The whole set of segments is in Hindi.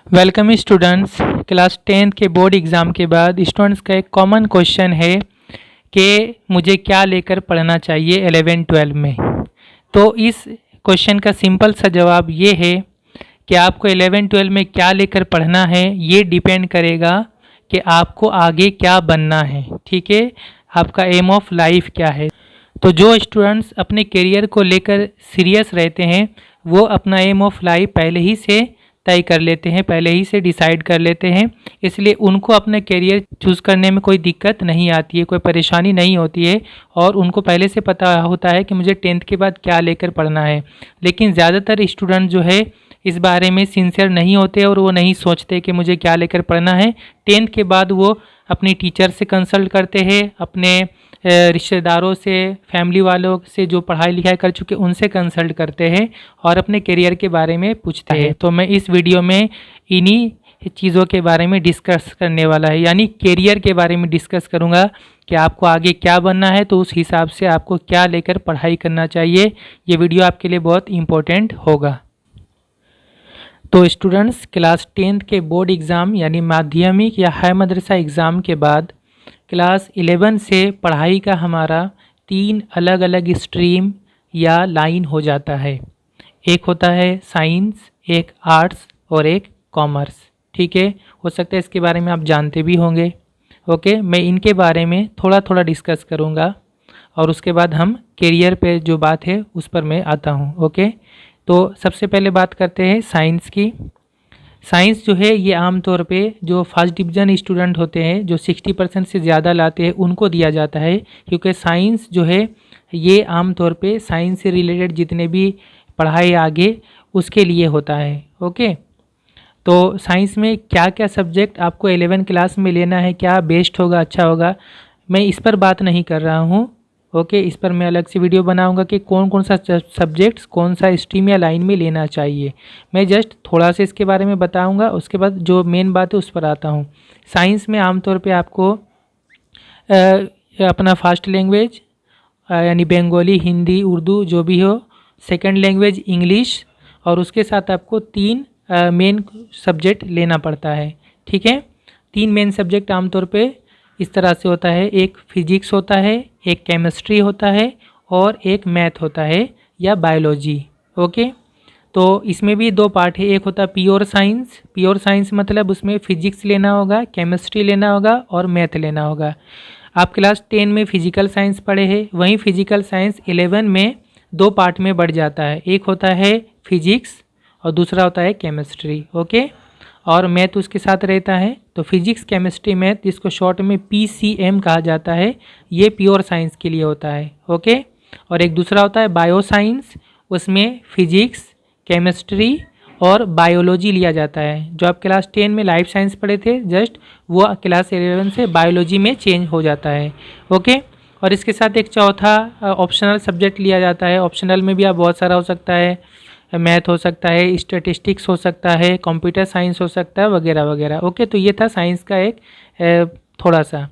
Welcome students. क्लास 10th के बोर्ड एग्ज़ाम के बाद स्टूडेंट्स का एक कॉमन क्वेश्चन है कि मुझे क्या लेकर पढ़ना चाहिए 11-12 में। तो इस क्वेश्चन का सिंपल सा जवाब ये है कि आपको 11-12 में क्या लेकर पढ़ना है, ये डिपेंड करेगा कि आपको आगे क्या बनना है। ठीक है, आपका एम ऑफ लाइफ क्या है। तो जो स्टूडेंट्स अपने करियर को लेकर सीरियस रहते हैं वो अपना एम ऑफ लाइफ पहले ही से तय कर लेते हैं, पहले ही से डिसाइड कर लेते हैं, इसलिए उनको अपना करियर चूज़ करने में कोई दिक्कत नहीं आती है, कोई परेशानी नहीं होती है और उनको पहले से पता होता है कि मुझे 10th के बाद क्या लेकर पढ़ना है। लेकिन ज़्यादातर स्टूडेंट जो है इस बारे में सिंसियर नहीं होते और वो नहीं सोचते कि मुझे क्या लेकर पढ़ना है। 10th के बाद वो अपनी टीचर से कंसल्ट करते हैं, अपने रिश्तेदारों से, फैमिली वालों से जो पढ़ाई लिखाई कर चुके उनसे कंसल्ट करते हैं और अपने करियर के बारे में पूछते हैं। तो मैं इस वीडियो में इन्हीं चीज़ों के बारे में डिस्कस करने वाला है, यानी करियर के बारे में डिस्कस करूँगा कि आपको आगे क्या बनना है, तो उस हिसाब से आपको क्या लेकर पढ़ाई करना चाहिए। ये वीडियो आपके लिए बहुत इम्पोर्टेंट होगा। तो स्टूडेंट्स, क्लास 10th के बोर्ड एग्ज़ाम यानी माध्यमिक या हाई मदरसा एग्ज़ाम के बाद क्लास 11 से पढ़ाई का हमारा 3 अलग अलग स्ट्रीम या लाइन हो जाता है। एक होता है साइंस, एक आर्ट्स और एक कॉमर्स। ठीक है, हो सकता है इसके बारे में आप जानते भी होंगे। ओके, मैं इनके बारे में थोड़ा थोड़ा डिस्कस करूँगा और उसके बाद हम करियर पे जो बात है उस पर मैं आता हूँ। ओके, तो सबसे पहले बात करते हैं साइंस की। साइंस जो है ये आमतौर पे जो फर्स्ट डिवीज़न स्टूडेंट होते हैं, जो 60% से ज़्यादा लाते हैं, उनको दिया जाता है, क्योंकि साइंस जो है ये आमतौर पे साइंस से रिलेटेड जितने भी पढ़ाई आगे उसके लिए होता है। ओके, तो साइंस में क्या क्या सब्जेक्ट आपको 11 क्लास में लेना है, क्या बेस्ट होगा, अच्छा होगा, मैं इस पर बात नहीं कर रहा हूँ। ओके, इस पर मैं अलग से वीडियो बनाऊंगा कि कौन कौन सा सब्जेक्ट्स कौन सा स्ट्रीम या लाइन में लेना चाहिए। मैं जस्ट थोड़ा सा इसके बारे में बताऊंगा, उसके बाद जो मेन बात है उस पर आता हूँ। साइंस में आमतौर पे आपको अपना फर्स्ट लैंग्वेज यानी बंगाली, हिंदी, उर्दू जो भी हो, सेकंड लैंग्वेज इंग्लिश, और उसके साथ आपको 3 मेन सब्जेक्ट लेना पड़ता है। ठीक है, 3 मेन सब्जेक्ट आमतौर पे इस तरह से होता है, एक फिजिक्स होता है, एक केमिस्ट्री होता है और एक मैथ होता है या बायोलॉजी। ओके, तो इसमें भी 2 पार्ट है, एक होता है प्योर साइंस। प्योर साइंस मतलब उसमें फिजिक्स लेना होगा, केमिस्ट्री लेना होगा और मैथ लेना होगा। आप क्लास 10 में फिजिकल साइंस पढ़े हैं, वहीं फिजिकल साइंस 11 में 2 पार्ट में बढ़ जाता है, एक होता है फिजिक्स और दूसरा होता है केमिस्ट्री। ओके, और मैथ उसके साथ रहता है। तो फिजिक्स, केमिस्ट्री, मैथ, जिसको शॉर्ट में PCM कहा जाता है, ये प्योर साइंस के लिए होता है। ओके, और एक दूसरा होता है बायो साइंस, उसमें फिजिक्स, केमिस्ट्री और बायोलॉजी लिया जाता है। जो आप क्लास 10 में लाइफ साइंस पढ़े थे जस्ट, वो क्लास 11 से बायोलॉजी में चेंज हो जाता है। ओके, और इसके साथ एक चौथा ऑप्शनल सब्जेक्ट लिया जाता है। ऑप्शनल में भी आप बहुत सारा हो सकता है, मैथ हो सकता है, स्टैटिस्टिक्स हो सकता है, कंप्यूटर साइंस हो सकता है, वगैरह वगैरह। ओके, तो ये था साइंस का एक थोड़ा सा।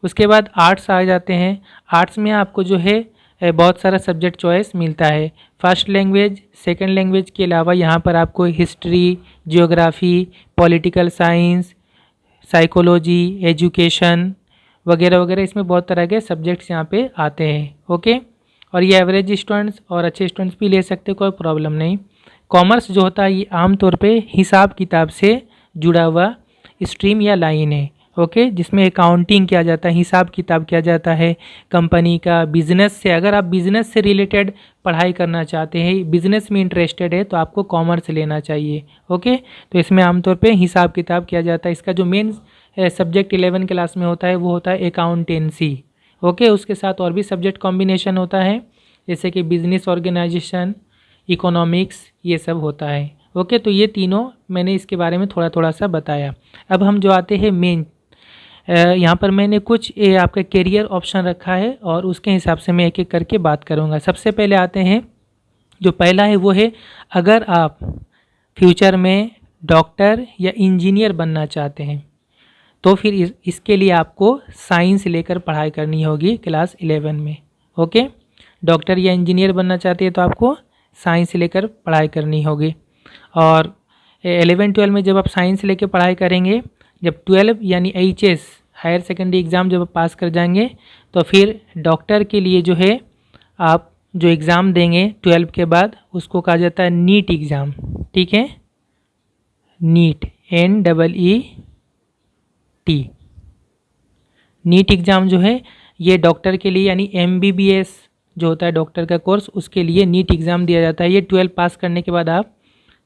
उसके बाद आर्ट्स आ जाते हैं। आर्ट्स में आपको जो है बहुत सारा सब्जेक्ट चॉइस मिलता है। फर्स्ट लैंग्वेज, सेकंड लैंग्वेज के अलावा यहाँ पर आपको history, geography, political science, psychology, education वगैरह वगैरह, इसमें बहुत तरह के सब्जेक्ट्स यहाँ पे आते हैं। ओके, और ये एवरेज स्टूडेंट्स और अच्छे स्टूडेंट्स भी ले सकते, कोई प्रॉब्लम नहीं। कॉमर्स जो होता है ये आमतौर पे हिसाब किताब से जुड़ा हुआ स्ट्रीम या लाइन है। ओके, जिसमें अकाउंटिंग किया जाता है, हिसाब किताब किया जाता है कंपनी का, बिजनेस से। अगर आप बिजनेस से रिलेटेड पढ़ाई करना चाहते हैं, बिजनेस में इंटरेस्टेड है, तो आपको कॉमर्स लेना चाहिए। ओके, तो इसमें आमतौर पे हिसाब किताब किया जाता है। इसका जो मेन सब्जेक्ट 11 क्लास में होता है वो होता है अकाउंटेंसी। ओके, उसके साथ और भी सब्जेक्ट कॉम्बिनेशन होता है, जैसे कि बिजनेस ऑर्गेनाइजेशन, इकोनॉमिक्स, ये सब होता है। ओके, तो ये तीनों मैंने इसके बारे में थोड़ा थोड़ा सा बताया। अब हम जो आते हैं मेन, यहाँ पर मैंने कुछ आपका करियर ऑप्शन रखा है और उसके हिसाब से मैं एक एक करके बात करूँगा। सबसे पहले आते हैं, जो पहला है वो है, अगर आप फ्यूचर में डॉक्टर या इंजीनियर बनना चाहते हैं तो फिर इसके लिए आपको साइंस लेकर पढ़ाई करनी होगी क्लास 11 में। ओके, डॉक्टर या इंजीनियर बनना चाहते हैं तो आपको साइंस लेकर पढ़ाई करनी होगी। और 11-12 में जब आप साइंस लेके पढ़ाई करेंगे, जब 12 यानी HS हायर सेकेंडरी एग्ज़ाम जब आप पास कर जाएंगे तो फिर डॉक्टर के लिए जो है आप जो एग्ज़ाम देंगे 12 के बाद उसको कहा जाता है नीट एग्ज़ाम। ठीक है, नीट NEET। नीट एग्ज़ाम जो है ये डॉक्टर के लिए यानी MBBS जो होता है डॉक्टर का कोर्स, उसके लिए नीट एग्ज़ाम दिया जाता है। ये 12 पास करने के बाद आप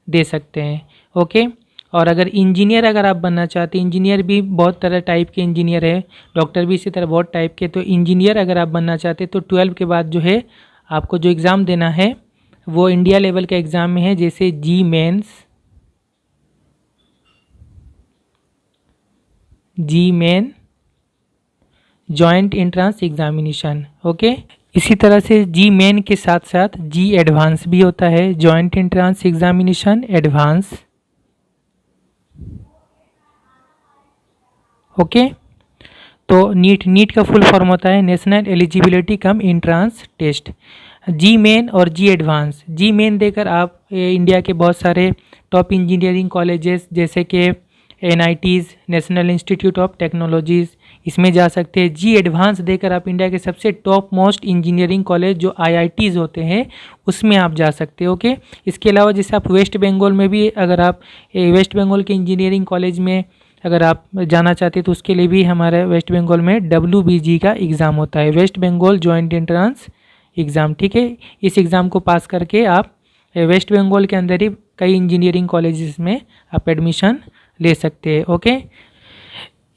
दे सकते हैं। ओके, और अगर इंजीनियर अगर आप बनना चाहते हैं, इंजीनियर भी बहुत तरह टाइप के इंजीनियर है, डॉक्टर भी इसी तरह बहुत टाइप के, तो इंजीनियर अगर आप बनना चाहते हैं तो 12 के बाद जो है आपको जो एग्ज़ाम देना है वो इंडिया लेवल का एग्ज़ाम में है, जैसे JEE main joint entrance examination. Okay, इसी तरह से जी मेन के साथ साथ जी एडवांस भी होता है, joint entrance examination advance. Okay, तो नीट का फुल फॉर्म होता है national eligibility cum entrance test. JEE main और जी एडवांस, जी मेन देकर आप इंडिया के बहुत सारे टॉप इंजीनियरिंग कॉलेजेस जैसे कि NITs national institute of technologies इसमें जा सकते हैं। जी एडवांस देकर आप इंडिया के सबसे टॉप मोस्ट इंजीनियरिंग कॉलेज जो IITs होते हैं उसमें आप जा सकते हो। ओके, इसके अलावा जैसे आप वेस्ट बंगाल में भी अगर आप वेस्ट बंगाल के इंजीनियरिंग कॉलेज में अगर आप जाना चाहते हैं तो उसके लिए भी हमारे वेस्ट बंगाल में WBG का एग्ज़ाम होता है, West Bengal joint entrance exam. ठीक है, इस एग्ज़ाम को पास करके आप वेस्ट बंगाल के अंदर ही कई इंजीनियरिंग कॉलेजेस में आप एडमिशन ले सकते हैं। ओके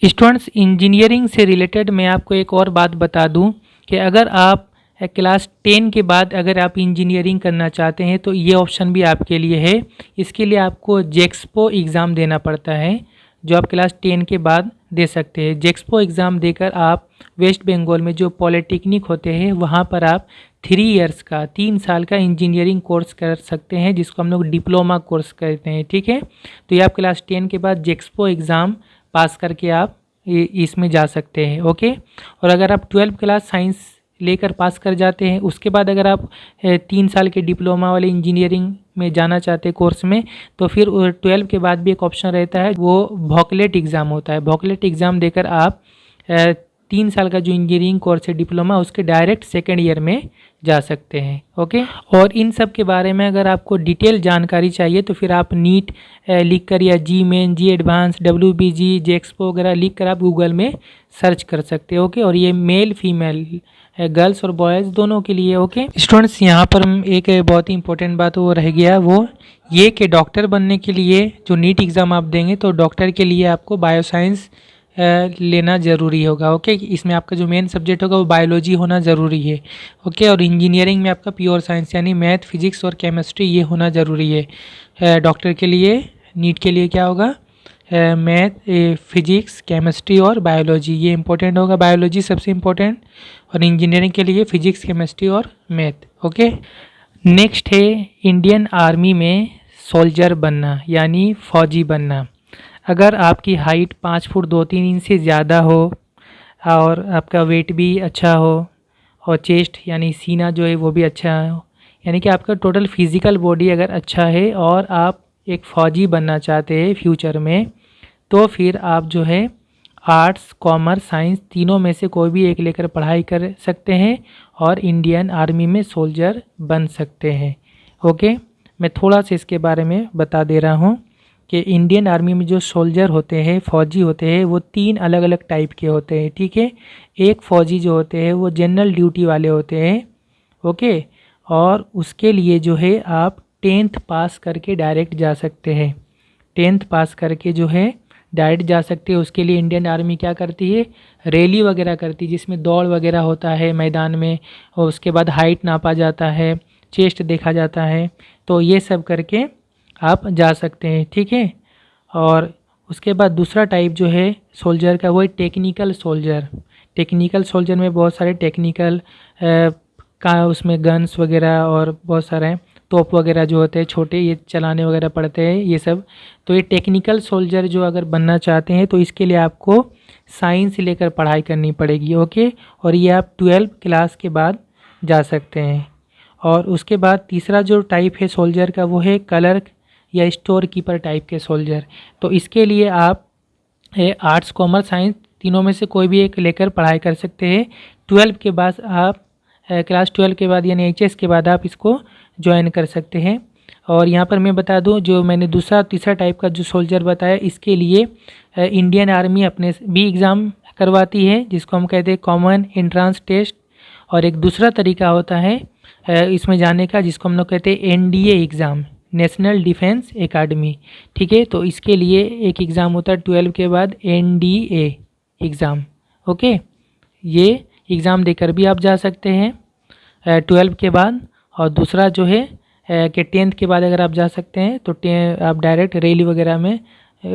स्टूडेंट्स, इंजीनियरिंग से रिलेटेड मैं आपको एक और बात बता दूं कि अगर आप क्लास 10 के बाद अगर आप इंजीनियरिंग करना चाहते हैं तो ये ऑप्शन भी आपके लिए है। इसके लिए आपको जेक्सपो एग्ज़ाम देना पड़ता है जो आप क्लास 10 के बाद दे सकते हैं। जेक्सपो एग्ज़ाम देकर आप वेस्ट बंगाल में जो पॉलिटेक्निक होते हैं वहाँ पर आप 3 इयर्स का 3 साल का इंजीनियरिंग कोर्स कर सकते हैं जिसको हम लोग डिप्लोमा कोर्स कहते हैं। ठीक है, तो ये आप क्लास 10 के बाद जेक्सपो एग्ज़ाम पास करके आप इसमें जा सकते हैं। ओके, और अगर आप 12 क्लास साइंस लेकर पास कर जाते हैं उसके बाद अगर आप 3 साल के डिप्लोमा वाले इंजीनियरिंग में जाना चाहते हैं कोर्स में तो फिर 12 के बाद भी एक ऑप्शन रहता है, वो वोकलेट एग्ज़ाम होता है। वोकलेट एग्ज़ाम देकर आप 3 साल का जो इंजीनियरिंग कोर्स है डिप्लोमा उसके डायरेक्ट सेकेंड ईयर में जा सकते हैं। ओके, और इन सब के बारे में अगर आपको डिटेल जानकारी चाहिए तो फिर आप नीट लिख कर या जी मेन, जी एडवांस, WBG, जेक्सपो वगैरह लिख कर आप गूगल में सर्च कर सकते हो। ओके, और ये मेल फीमेल गर्ल्स और बॉयज़ दोनों के लिए। ओके स्टूडेंट्स, यहाँ पर एक बहुत ही इंपॉर्टेंट बात वो रह गया, वो ये कि डॉक्टर बनने के लिए जो नीट एग्ज़ाम आप देंगे तो डॉक्टर के लिए आपको बायोसाइंस लेना ज़रूरी होगा। ओके, इसमें आपका जो मेन सब्जेक्ट होगा वो बायोलॉजी होना ज़रूरी है। ओके, और इंजीनियरिंग में आपका प्योर साइंस यानी मैथ, फिजिक्स और केमिस्ट्री ये होना ज़रूरी है। डॉक्टर के लिए नीट के लिए क्या होगा, मैथ, फिजिक्स, केमिस्ट्री और बायोलॉजी ये इंपॉर्टेंट होगा। बायोलॉजी सबसे इम्पोर्टेंट, और इंजीनियरिंग के लिए फिजिक्स, केमिस्ट्री और मैथ। ओके, नेक्स्ट है इंडियन आर्मी में सोल्जर बनना यानी फ़ौजी बनना। अगर आपकी हाइट 5 फुट 2-3 इंच से ज़्यादा हो और आपका वेट भी अच्छा हो और चेस्ट यानी सीना जो है वो भी अच्छा हो, यानी कि आपका टोटल फिज़िकल बॉडी अगर अच्छा है और आप एक फ़ौजी बनना चाहते हैं फ्यूचर में, तो फिर आप जो है आर्ट्स, कॉमर्स, साइंस तीनों में से कोई भी एक लेकर पढ़ाई कर सकते हैं और इंडियन आर्मी में सोल्जर बन सकते हैं। ओके, मैं थोड़ा सा इसके बारे में बता दे रहा हूँ कि इंडियन आर्मी में जो सोल्जर होते हैं, फ़ौजी होते हैं, वो 3 अलग अलग टाइप के होते हैं। ठीक है, एक फ़ौजी जो होते हैं वो जनरल ड्यूटी वाले होते हैं। ओके, और उसके लिए जो है आप 10th पास करके डायरेक्ट जा सकते हैं। 10th पास करके जो है डायरेक्ट जा सकते हैं। उसके लिए इंडियन आर्मी क्या करती है, रैली वगैरह करती है जिसमें दौड़ वगैरह होता है मैदान में, और उसके बाद हाइट नापा जाता है, चेस्ट देखा जाता है, तो ये सब करके आप जा सकते हैं। ठीक है, और उसके बाद दूसरा टाइप जो है सोल्जर का वो है टेक्निकल सोल्जर। टेक्निकल सोल्जर में बहुत सारे टेक्निकल का उसमें गन्स वगैरह और बहुत सारे तोप वगैरह जो होते हैं छोटे, ये चलाने वगैरह पड़ते हैं ये सब। तो ये टेक्निकल सोल्जर जो अगर बनना चाहते हैं तो इसके लिए आपको साइंस लेकर पढ़ाई करनी पड़ेगी। ओके, और ये आप 12 क्लास के बाद जा सकते हैं। और उसके बाद तीसरा जो टाइप है सोल्जर का वो है क्लर्क या स्टोर कीपर टाइप के सोल्जर। तो इसके लिए आप आर्ट्स, कॉमर्स, साइंस तीनों में से कोई भी एक लेकर पढ़ाई कर सकते हैं। 12 के बाद आप क्लास 12 के बाद यानी HS के बाद आप इसको ज्वाइन कर सकते हैं। और यहाँ पर मैं बता दूँ, जो मैंने दूसरा तीसरा टाइप का जो सोल्जर बताया, इसके लिए इंडियन आर्मी अपने भी एग्ज़ाम करवाती है, जिसको हम कहते हैं कॉमन एंट्रेंस टेस्ट। और एक दूसरा तरीका होता है इसमें जाने का, जिसको हम लोग कहते हैं NDA exam, national defence academy. ठीक है, तो इसके लिए एक एग्ज़ाम होता है 12 के बाद, NDA एग्ज़ाम। ओके, ये एग्ज़ाम देकर भी आप जा सकते हैं 12 के बाद। और दूसरा जो है कि 10th के बाद अगर आप जा सकते हैं तो आप डायरेक्ट रैली वगैरह में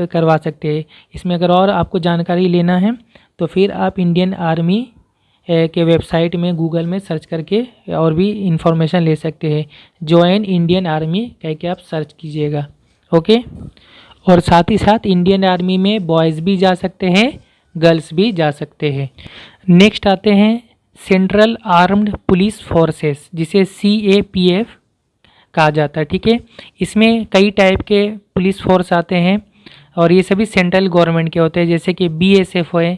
करवा सकते हैं। इसमें अगर और आपको जानकारी लेना है तो फिर आप इंडियन आर्मी के वेबसाइट में गूगल में सर्च करके और भी इंफॉर्मेशन ले सकते हैं। ज्वाइन इंडियन आर्मी कह के आप सर्च कीजिएगा। ओके, और साथ ही साथ इंडियन आर्मी में बॉयज़ भी जा सकते हैं, गर्ल्स भी जा सकते हैं। नेक्स्ट आते हैं सेंट्रल आर्म्ड पुलिस फोर्सेस, जिसे CAPF कहा जाता है। ठीक है, इसमें कई टाइप के पुलिस फोर्स आते हैं और ये सभी सेंट्रल गवर्नमेंट के होते हैं, जैसे कि BSF है,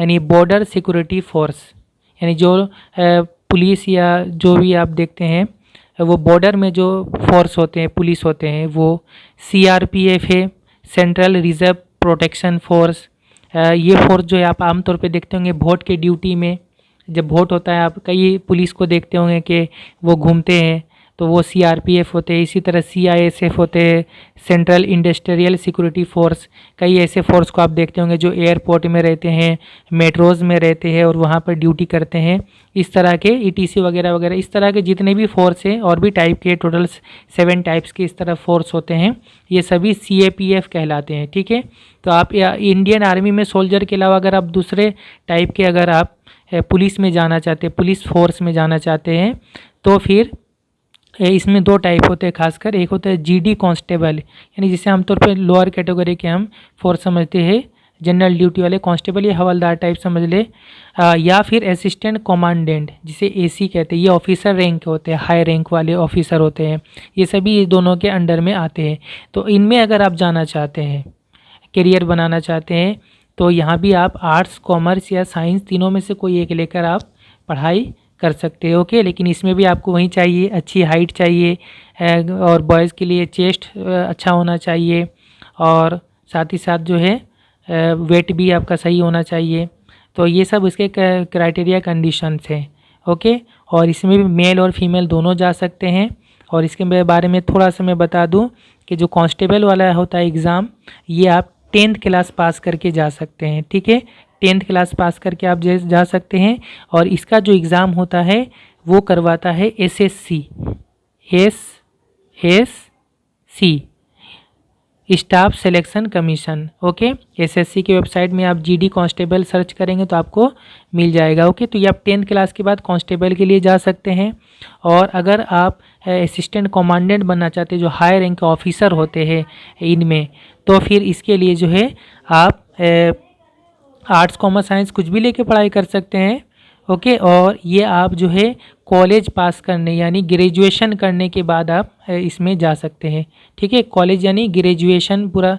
यानी बॉर्डर सिक्योरिटी फोर्स, यानी जो पुलिस या जो भी आप देखते हैं वो बॉर्डर में जो फोर्स होते हैं, पुलिस होते हैं, वो CRPF है, सेंट्रल रिजर्व प्रोटेक्शन फोर्स। ये फोर्स जो है आप आमतौर पे देखते होंगे वोट के ड्यूटी में, जब वोट होता है आप कई पुलिस को देखते होंगे कि वो घूमते हैं, तो वो CRPF होते हैं। इसी तरह CISF होते हैं, सेंट्रल इंडस्ट्रियल सिक्योरिटी फोर्स। कई ऐसे फोर्स को आप देखते होंगे जो एयरपोर्ट में रहते हैं, मेट्रोज़ में रहते हैं और वहाँ पर ड्यूटी करते हैं। इस तरह के ETC वगैरह वगैरह, इस तरह के जितने भी फोर्स हैं और भी टाइप के, टोटल 7 टाइप्स के इस तरह फोर्स होते हैं, ये सभी CAPF कहलाते हैं। ठीक है, तो आप इंडियन आर्मी में सोल्जर के अलावा अगर आप दूसरे टाइप के अगर आप पुलिस में जाना चाहते हैं, पुलिस फोर्स में जाना चाहते हैं, तो फिर इसमें 2 टाइप होते हैं खासकर। एक होता है GD कांस्टेबल, यानी जिसे आमतौर पर लोअर कैटेगरी के हम फोर्स समझते हैं, जनरल ड्यूटी वाले कांस्टेबल या हवलदार टाइप समझ ले, या फिर असिस्टेंट कमांडेंट, जिसे AC कहते हैं। ये ऑफिसर रैंक होते हैं, हाई रैंक वाले ऑफिसर होते हैं। ये सभी ये दोनों के अंडर में आते हैं। तो इनमें अगर आप जाना चाहते हैं, करियर बनाना चाहते हैं, तो यहाँ भी आप आर्ट्स, कॉमर्स या साइंस तीनों में से कोई एक लेकर आप पढ़ाई कर सकते हो। ओके, लेकिन इसमें भी आपको वही चाहिए, अच्छी हाइट चाहिए, और बॉयज़ के लिए चेस्ट अच्छा होना चाहिए, और साथ ही साथ जो है वेट भी आपका सही होना चाहिए। तो ये सब इसके क्राइटेरिया कंडीशंस हैं। ओके, और इसमें भी मेल और फीमेल दोनों जा सकते हैं। और इसके बारे में थोड़ा सा मैं बता दूं कि जो कांस्टेबल वाला होता है एग्ज़ाम, ये आप 10th क्लास पास करके जा सकते हैं। ठीक है, 10th क्लास पास करके आप जा सकते हैं। और इसका जो एग्ज़ाम होता है वो करवाता है SSC, staff selection commission. Okay, SSC की वेबसाइट में आप GD कांस्टेबल सर्च करेंगे तो आपको मिल जाएगा। ओके, तो ये आप 10th क्लास के बाद कांस्टेबल के लिए जा सकते हैं। और अगर आप असिस्टेंट कमांडेंट बनना चाहते हैं, जो हाई रैंक के ऑफिसर होते हैं इनमें, तो फिर इसके लिए जो है आप आर्ट्स, कॉमर्स, साइंस कुछ भी लेके पढ़ाई कर सकते हैं। ओके, और ये आप जो है कॉलेज पास करने यानी ग्रेजुएशन करने के बाद आप इसमें जा सकते हैं। ठीक है, कॉलेज यानी ग्रेजुएशन, पूरा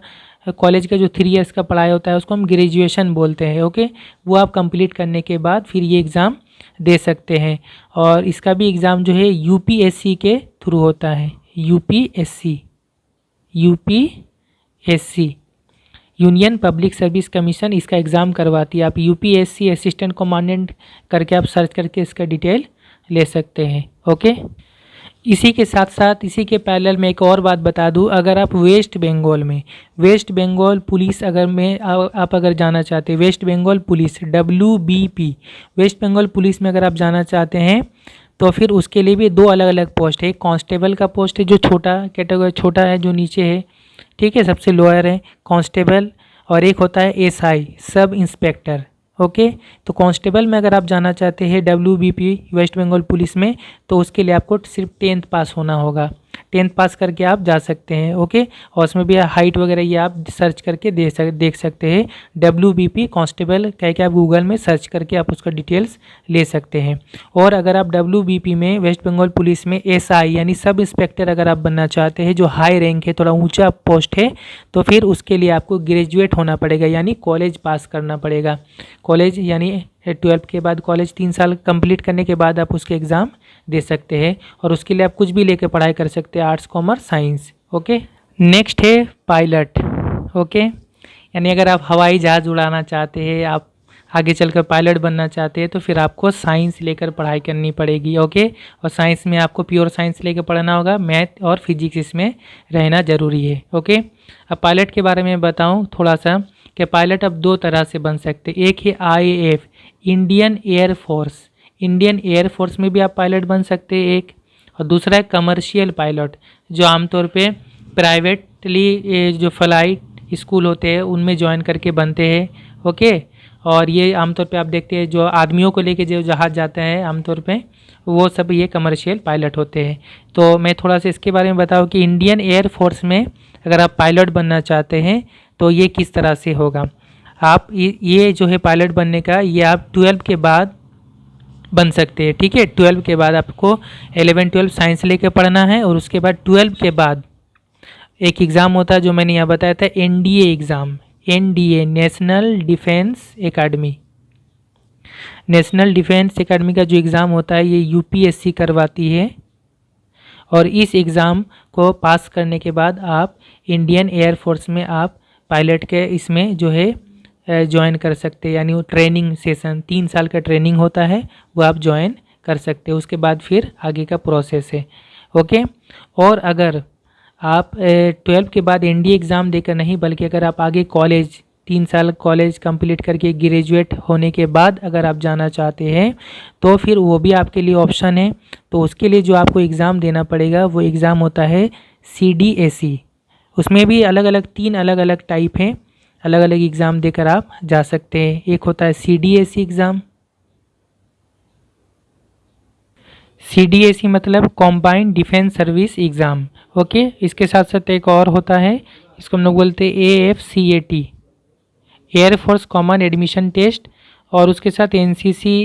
कॉलेज का जो 3 इयर्स का पढ़ाई होता है उसको हम ग्रेजुएशन बोलते हैं। ओके, वो आप कंप्लीट करने के बाद फिर ये एग्ज़ाम दे सकते हैं। और इसका भी एग्ज़ाम जो है UPSC के थ्रू होता है। UPSC union public service commission इसका एग्ज़ाम करवाती है। आप UPSC असिस्टेंट कमांडेंट करके आप सर्च करके इसका डिटेल ले सकते हैं। ओके, इसी के साथ साथ इसी के पैरेलल में एक और बात बता दूं, अगर आप वेस्ट बंगाल पुलिस आप अगर जाना चाहते हैं, West Bengal police WBP, West Bengal police में अगर आप जाना चाहते हैं तो फिर उसके लिए भी 2 अलग अलग पोस्ट है। एक कांस्टेबल का पोस्ट है जो छोटा है, जो नीचे है। ठीक है, सबसे लोअर है कांस्टेबल, और एक होता है SI, सब इंस्पेक्टर। ओके, तो कांस्टेबल में अगर आप जाना चाहते हैं WBP वेस्ट बंगाल पुलिस में, तो उसके लिए आपको सिर्फ 10th पास होना होगा। 10th पास करके आप जा सकते हैं। ओके, और उसमें भी हाइट वगैरह ये आप सर्च करके देख सकते हैं। WBP कांस्टेबल कह के आप गूगल में सर्च करके आप उसका डिटेल्स ले सकते हैं। और अगर आप WBP में वेस्ट बंगाल पुलिस में SI यानी सब इंस्पेक्टर अगर आप बनना चाहते हैं, जो हाई रैंक है, थोड़ा ऊंचा पोस्ट है, तो फिर उसके लिए आपको ग्रेजुएट होना पड़ेगा यानी कॉलेज पास करना पड़ेगा। कॉलेज यानी 12th के बाद कॉलेज 3 साल कंप्लीट करने के बाद आप उसके एग्ज़ाम दे सकते हैं, और उसके लिए आप कुछ भी लेके पढ़ाई कर सकते हैं, arts commerce science. Okay, next है पायलट। ओके, यानी अगर आप हवाई जहाज़ उड़ाना चाहते हैं, आप आगे चलकर पायलट बनना चाहते हैं, तो फिर आपको साइंस लेकर पढ़ाई करनी पड़ेगी। ओके, और साइंस में आपको प्योर साइंस लेकर पढ़ना होगा, मैथ और फिजिक्स इसमें रहना ज़रूरी है। ओके, अब पायलट के बारे में बताऊं थोड़ा सा कि पायलट अब 2 तरह से बन सकते हैं। एक है IAF, Indian air force. Indian air force में भी आप पायलट बन सकते हैं एक, और दूसरा है कमर्शियल पायलट, जो आमतौर पे प्राइवेटली जो फ्लाइट स्कूल होते हैं उनमें ज्वाइन करके बनते हैं। ओके, और ये आमतौर पे आप देखते हैं जो आदमियों को लेके जो जहाज़ जाते हैं आमतौर पे, वो सब ये कमर्शियल पायलट होते हैं। तो मैं थोड़ा सा इसके बारे में बताऊँ कि इंडियन एयर फोर्स में अगर आप पायलट बनना चाहते हैं तो ये किस तरह से होगा। आप ये जो है पायलट बनने का, ये आप 12th के बाद बन सकते हैं। ठीक है, 12th के बाद आपको 11 12 साइंस लेके पढ़ना है, और उसके बाद 12th के बाद एक एग्ज़ाम होता है जो मैंने यहाँ बताया था, NDA exam. NDA national defence academy. National defence academy का जो एग्ज़ाम होता है ये UPSC करवाती है, और इस एग्ज़ाम को पास करने के बाद आप इंडियन एयर फोर्स में आप पायलट के इसमें जो है ज्वाइन कर सकते हैं। यानी वो ट्रेनिंग सेशन 3 साल का ट्रेनिंग होता है, वो आप ज्वाइन कर सकते हैं। उसके बाद फिर आगे का प्रोसेस है। ओके, और अगर आप 12th के बाद NDA एग्ज़ाम देकर नहीं, बल्कि अगर आप आगे कॉलेज 3 साल कॉलेज कंप्लीट करके ग्रेजुएट होने के बाद अगर आप जाना चाहते हैं, तो फिर वो भी आपके लिए ऑप्शन है। तो उसके लिए जो आपको एग्ज़ाम देना पड़ेगा वो एग्ज़ाम होता है CDAC। उसमें भी अलग अलग 3 अलग अलग टाइप हैं, अलग अलग एग्ज़ाम देकर आप जा सकते हैं। एक होता है CDAC एग्ज़ाम। CDAC मतलब combined defence service exam. Okay, इसके साथ साथ एक और होता है, इसको हम लोग बोलते हैं AFCAT, air force common admission test, और उसके साथ NCC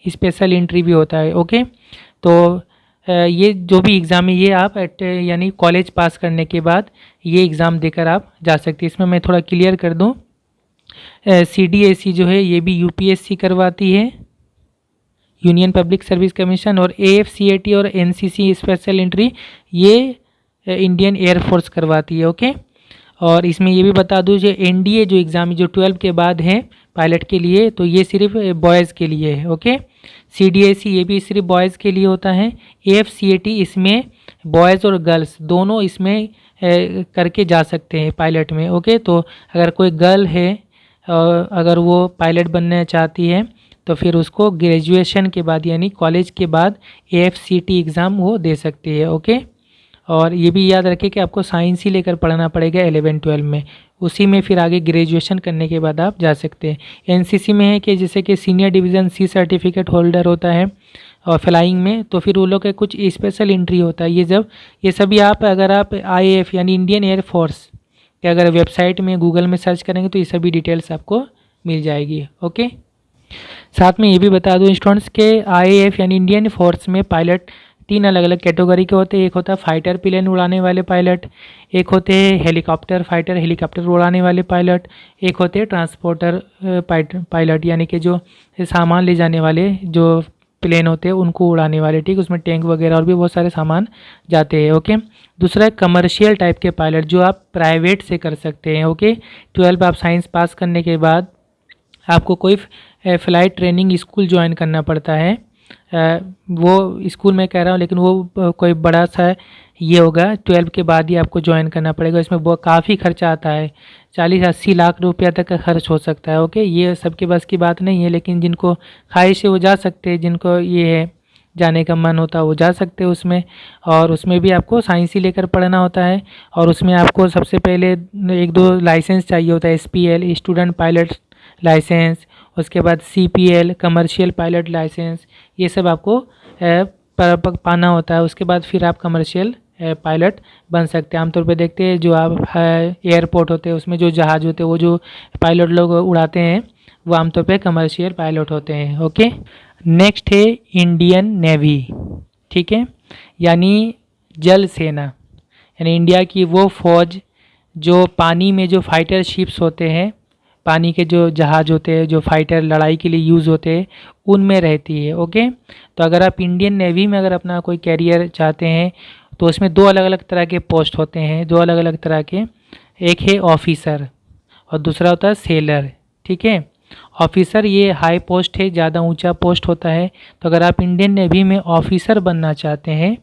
स्पेशल एंट्री भी होता है। ओके, तो ये जो भी एग्ज़ाम है ये आप यानी कॉलेज पास करने के बाद ये एग्ज़ाम देकर आप जा सकते हैं। इसमें मैं थोड़ा क्लियर कर दूं, CDAC जो है ये भी UPSC करवाती है, यूनियन पब्लिक सर्विस कमीशन, और AFCAT और NCC स्पेशल एंट्री ये इंडियन एयर फोर्स करवाती है। ओके, और इसमें ये भी बता दूं जो NDA जो एग्ज़ाम है जो 12th के बाद है पायलट के लिए, तो ये सिर्फ बॉयज़ के लिए है। ओके, CDAC ये भी सिर्फ बॉयज़ के लिए होता है। AFCAT इसमें बॉयज़ और गर्ल्स दोनों इसमें करके जा सकते हैं पायलट में। ओके, तो अगर कोई गर्ल है अगर वो पायलट बनना चाहती है तो फिर उसको ग्रेजुएशन के बाद यानी कॉलेज के बाद AFCAT एग्ज़ाम वो दे सकती है। ओके, और ये भी याद रखें कि आपको साइंस ही लेकर पढ़ना पड़ेगा 11 12 में, उसी में फिर आगे ग्रेजुएशन करने के बाद आप जा सकते हैं। NCC में है कि जैसे कि senior division C certificate holder होता है, और फ्लाइंग में तो फिर वो लोग का कुछ स्पेशल एंट्री होता है। ये सभी आप अगर आप IAF यानी इंडियन एयर फोर्स के अगर वेबसाइट में गूगल में सर्च करेंगे तो ये सभी डिटेल्स आपको मिल जाएगी। ओके, साथ में ये भी बता दूं स्टूडेंट्स के IAF यानी इंडियन फोर्स में पायलट 3 अलग अलग कैटेगरी के होते हैं। एक होता है फाइटर प्लेन उड़ाने वाले पायलट, एक होते हैं हेलीकॉप्टर फाइटर हेलीकॉप्टर उड़ाने वाले पायलट, एक होते हैं ट्रांसपोर्टर पायलट यानी कि जो सामान ले जाने वाले जो प्लेन होते हैं उनको उड़ाने वाले। ठीक, उसमें टैंक वगैरह और भी बहुत सारे सामान जाते हैं। ओके, दूसरा है कमर्शियल टाइप के पायलट जो आप प्राइवेट से कर सकते हैं। ओके, 12 आप साइंस पास करने के बाद आपको कोई फ़्लाइट ट्रेनिंग स्कूल ज्वाइन करना पड़ता है। वो स्कूल मैं कह रहा हूँ, लेकिन वो कोई बड़ा सा ये होगा 12 के बाद ही आपको ज्वाइन करना पड़ेगा। इसमें बहुत काफ़ी खर्चा आता है, 40-80 लाख रुपया तक का खर्च हो सकता है। ओके, ये सबके बस की बात नहीं है, लेकिन जिनको ख्वाहिश है वो जा सकते हैं, जिनको ये है जाने का मन होता है वो जा सकते हैं उसमें। और उसमें भी आपको साइंस ही लेकर पढ़ना होता है, और उसमें आपको सबसे पहले 1-2 लाइसेंस चाहिए होता है, SPL स्टूडेंट पायलट लाइसेंस, उसके बाद CPL कमर्शियल पायलट लाइसेंस, ये सब आपको पाना होता है। उसके बाद फिर आप कमर्शियल पायलट बन सकते हैं। आमतौर पे देखते हैं जो आप एयरपोर्ट होते हैं उसमें जो जहाज़ होते हैं वो जो पायलट लोग उड़ाते हैं वो आमतौर पे कमर्शियल पायलट होते हैं। ओके, नेक्स्ट है इंडियन नेवी। ठीक है, यानी जल सेना, यानी इंडिया की वो फौज जो पानी में जो फाइटर शिप्स होते हैं, पानी के जो जहाज़ होते हैं जो फाइटर लड़ाई के लिए यूज़ होते हैं उनमें रहती है। ओके, तो अगर आप इंडियन नेवी में अगर अपना कोई कैरियर चाहते हैं तो उसमें दो अलग अलग तरह के पोस्ट होते हैं, दो अलग अलग तरह के। एक है ऑफिसर और दूसरा होता है सेलर। ठीक है, ऑफिसर ये हाई पोस्ट है, ज़्यादा ऊंचा पोस्ट होता है। तो अगर आप इंडियन नेवी में ऑफिसर बनना चाहते हैं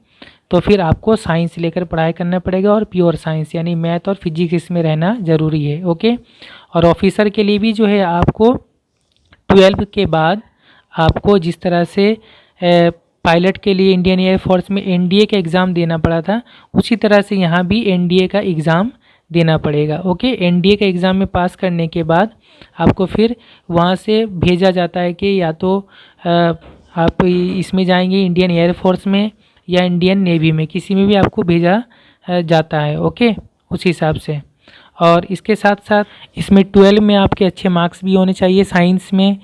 तो फिर आपको साइंस लेकर पढ़ाई करना पड़ेगा और प्योर साइंस यानी मैथ और फिजिक्स इसमें रहना ज़रूरी है। ओके, और ऑफिसर के लिए भी जो है आपको 12 के बाद आपको जिस तरह से पायलट के लिए इंडियन एयरफोर्स में एनडीए का एग्ज़ाम देना पड़ा था उसी तरह से यहाँ भी एनडीए का एग्ज़ाम देना पड़ेगा। ओके, एनडीए का एग्ज़ाम में पास करने के बाद आपको फिर वहाँ से भेजा जाता है कि या तो आप इसमें जाएंगे इंडियन एयरफोर्स में या इंडियन नेवी में, किसी में भी आपको भेजा जाता है। ओके, उस हिसाब से। और इसके साथ साथ इसमें 12 में आपके अच्छे मार्क्स भी होने चाहिए साइंस में।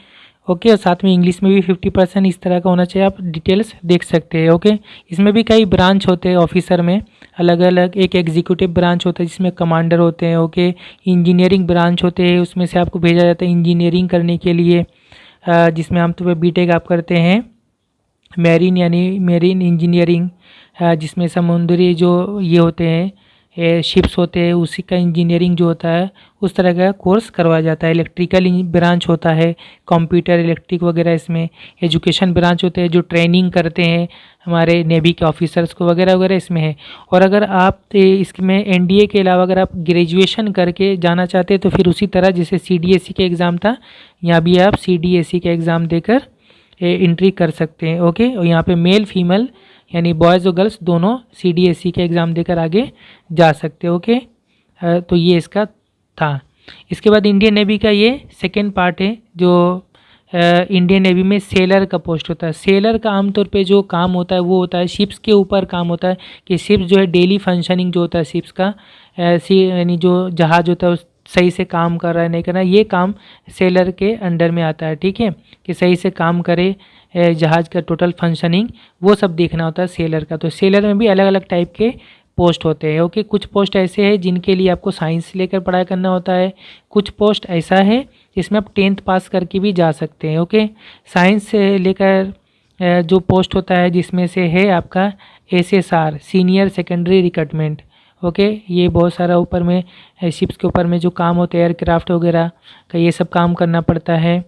ओके, और साथ में इंग्लिश में भी 50% इस तरह का होना चाहिए। आप डिटेल्स देख सकते हैं। ओके, इसमें भी कई ब्रांच होते हैं ऑफिसर में, अलग अलग। एक एग्जीक्यूटिव ब्रांच होता है जिसमें कमांडर होते हैं। ओके, इंजीनियरिंग ब्रांच होते हैं, उसमें से आपको भेजा जाता है इंजीनियरिंग करने के लिए, जिसमें आमतौर पर बीटेक आप करते हैं। मैरीन यानी मेरीन इंजीनियरिंग, जिसमें समुद्री जो ये होते हैं शिप्स होते हैं उसी का इंजीनियरिंग जो होता है उस तरह का कोर्स करवाया जाता है। इलेक्ट्रिकल ब्रांच होता है, कंप्यूटर इलेक्ट्रिक वगैरह इसमें। एजुकेशन ब्रांच होते हैं जो ट्रेनिंग करते हैं हमारे नेवी के ऑफिसर्स को वगैरह वगैरह इसमें है। और अगर आप इसमें एनडीए के अलावा अगर आप ग्रेजुएशन करके जाना चाहते हैं तो फिर उसी तरह जैसे सीडीएसई का एग्ज़ाम था, यहाँ भी आप सीडीएसई का एग्ज़ाम देकर एंट्री कर सकते हैं। ओके, और यहाँ पे मेल फीमेल यानी बॉयज़ और गर्ल्स दोनों सीडीएसई के एग्ज़ाम देकर आगे जा सकते हैं। ओके, तो ये इसका था। इसके बाद इंडियन नेवी का ये सेकेंड पार्ट है जो इंडियन नेवी में सेलर का पोस्ट होता है। सेलर का आमतौर पे जो काम होता है वो होता है शिप्स के ऊपर काम होता है कि शिप्स जो है डेली फंक्शनिंग जो होता है शिप्स का, यानी जो जहाज़ होता है सही से काम कर रहा है नहीं कर रहा है, ये काम सेलर के अंडर में आता है। ठीक है, कि सही से काम करे जहाज़ का टोटल फंक्शनिंग, वो सब देखना होता है सेलर का। तो सेलर में भी अलग अलग टाइप के पोस्ट होते हैं। ओके, कुछ पोस्ट ऐसे हैं जिनके लिए आपको साइंस लेकर पढ़ाई करना होता है, कुछ पोस्ट ऐसा है जिसमें आप 10th पास करके भी जा सकते हैं। ओके, साइंस से लेकर जो पोस्ट होता है जिसमें से है आपका SSR senior secondary recruitment. Okay, ये बहुत सारा ऊपर में शिप्स के ऊपर में जो काम होते हैं एयरक्राफ्ट वगैरह का ये सब काम करना पड़ता है।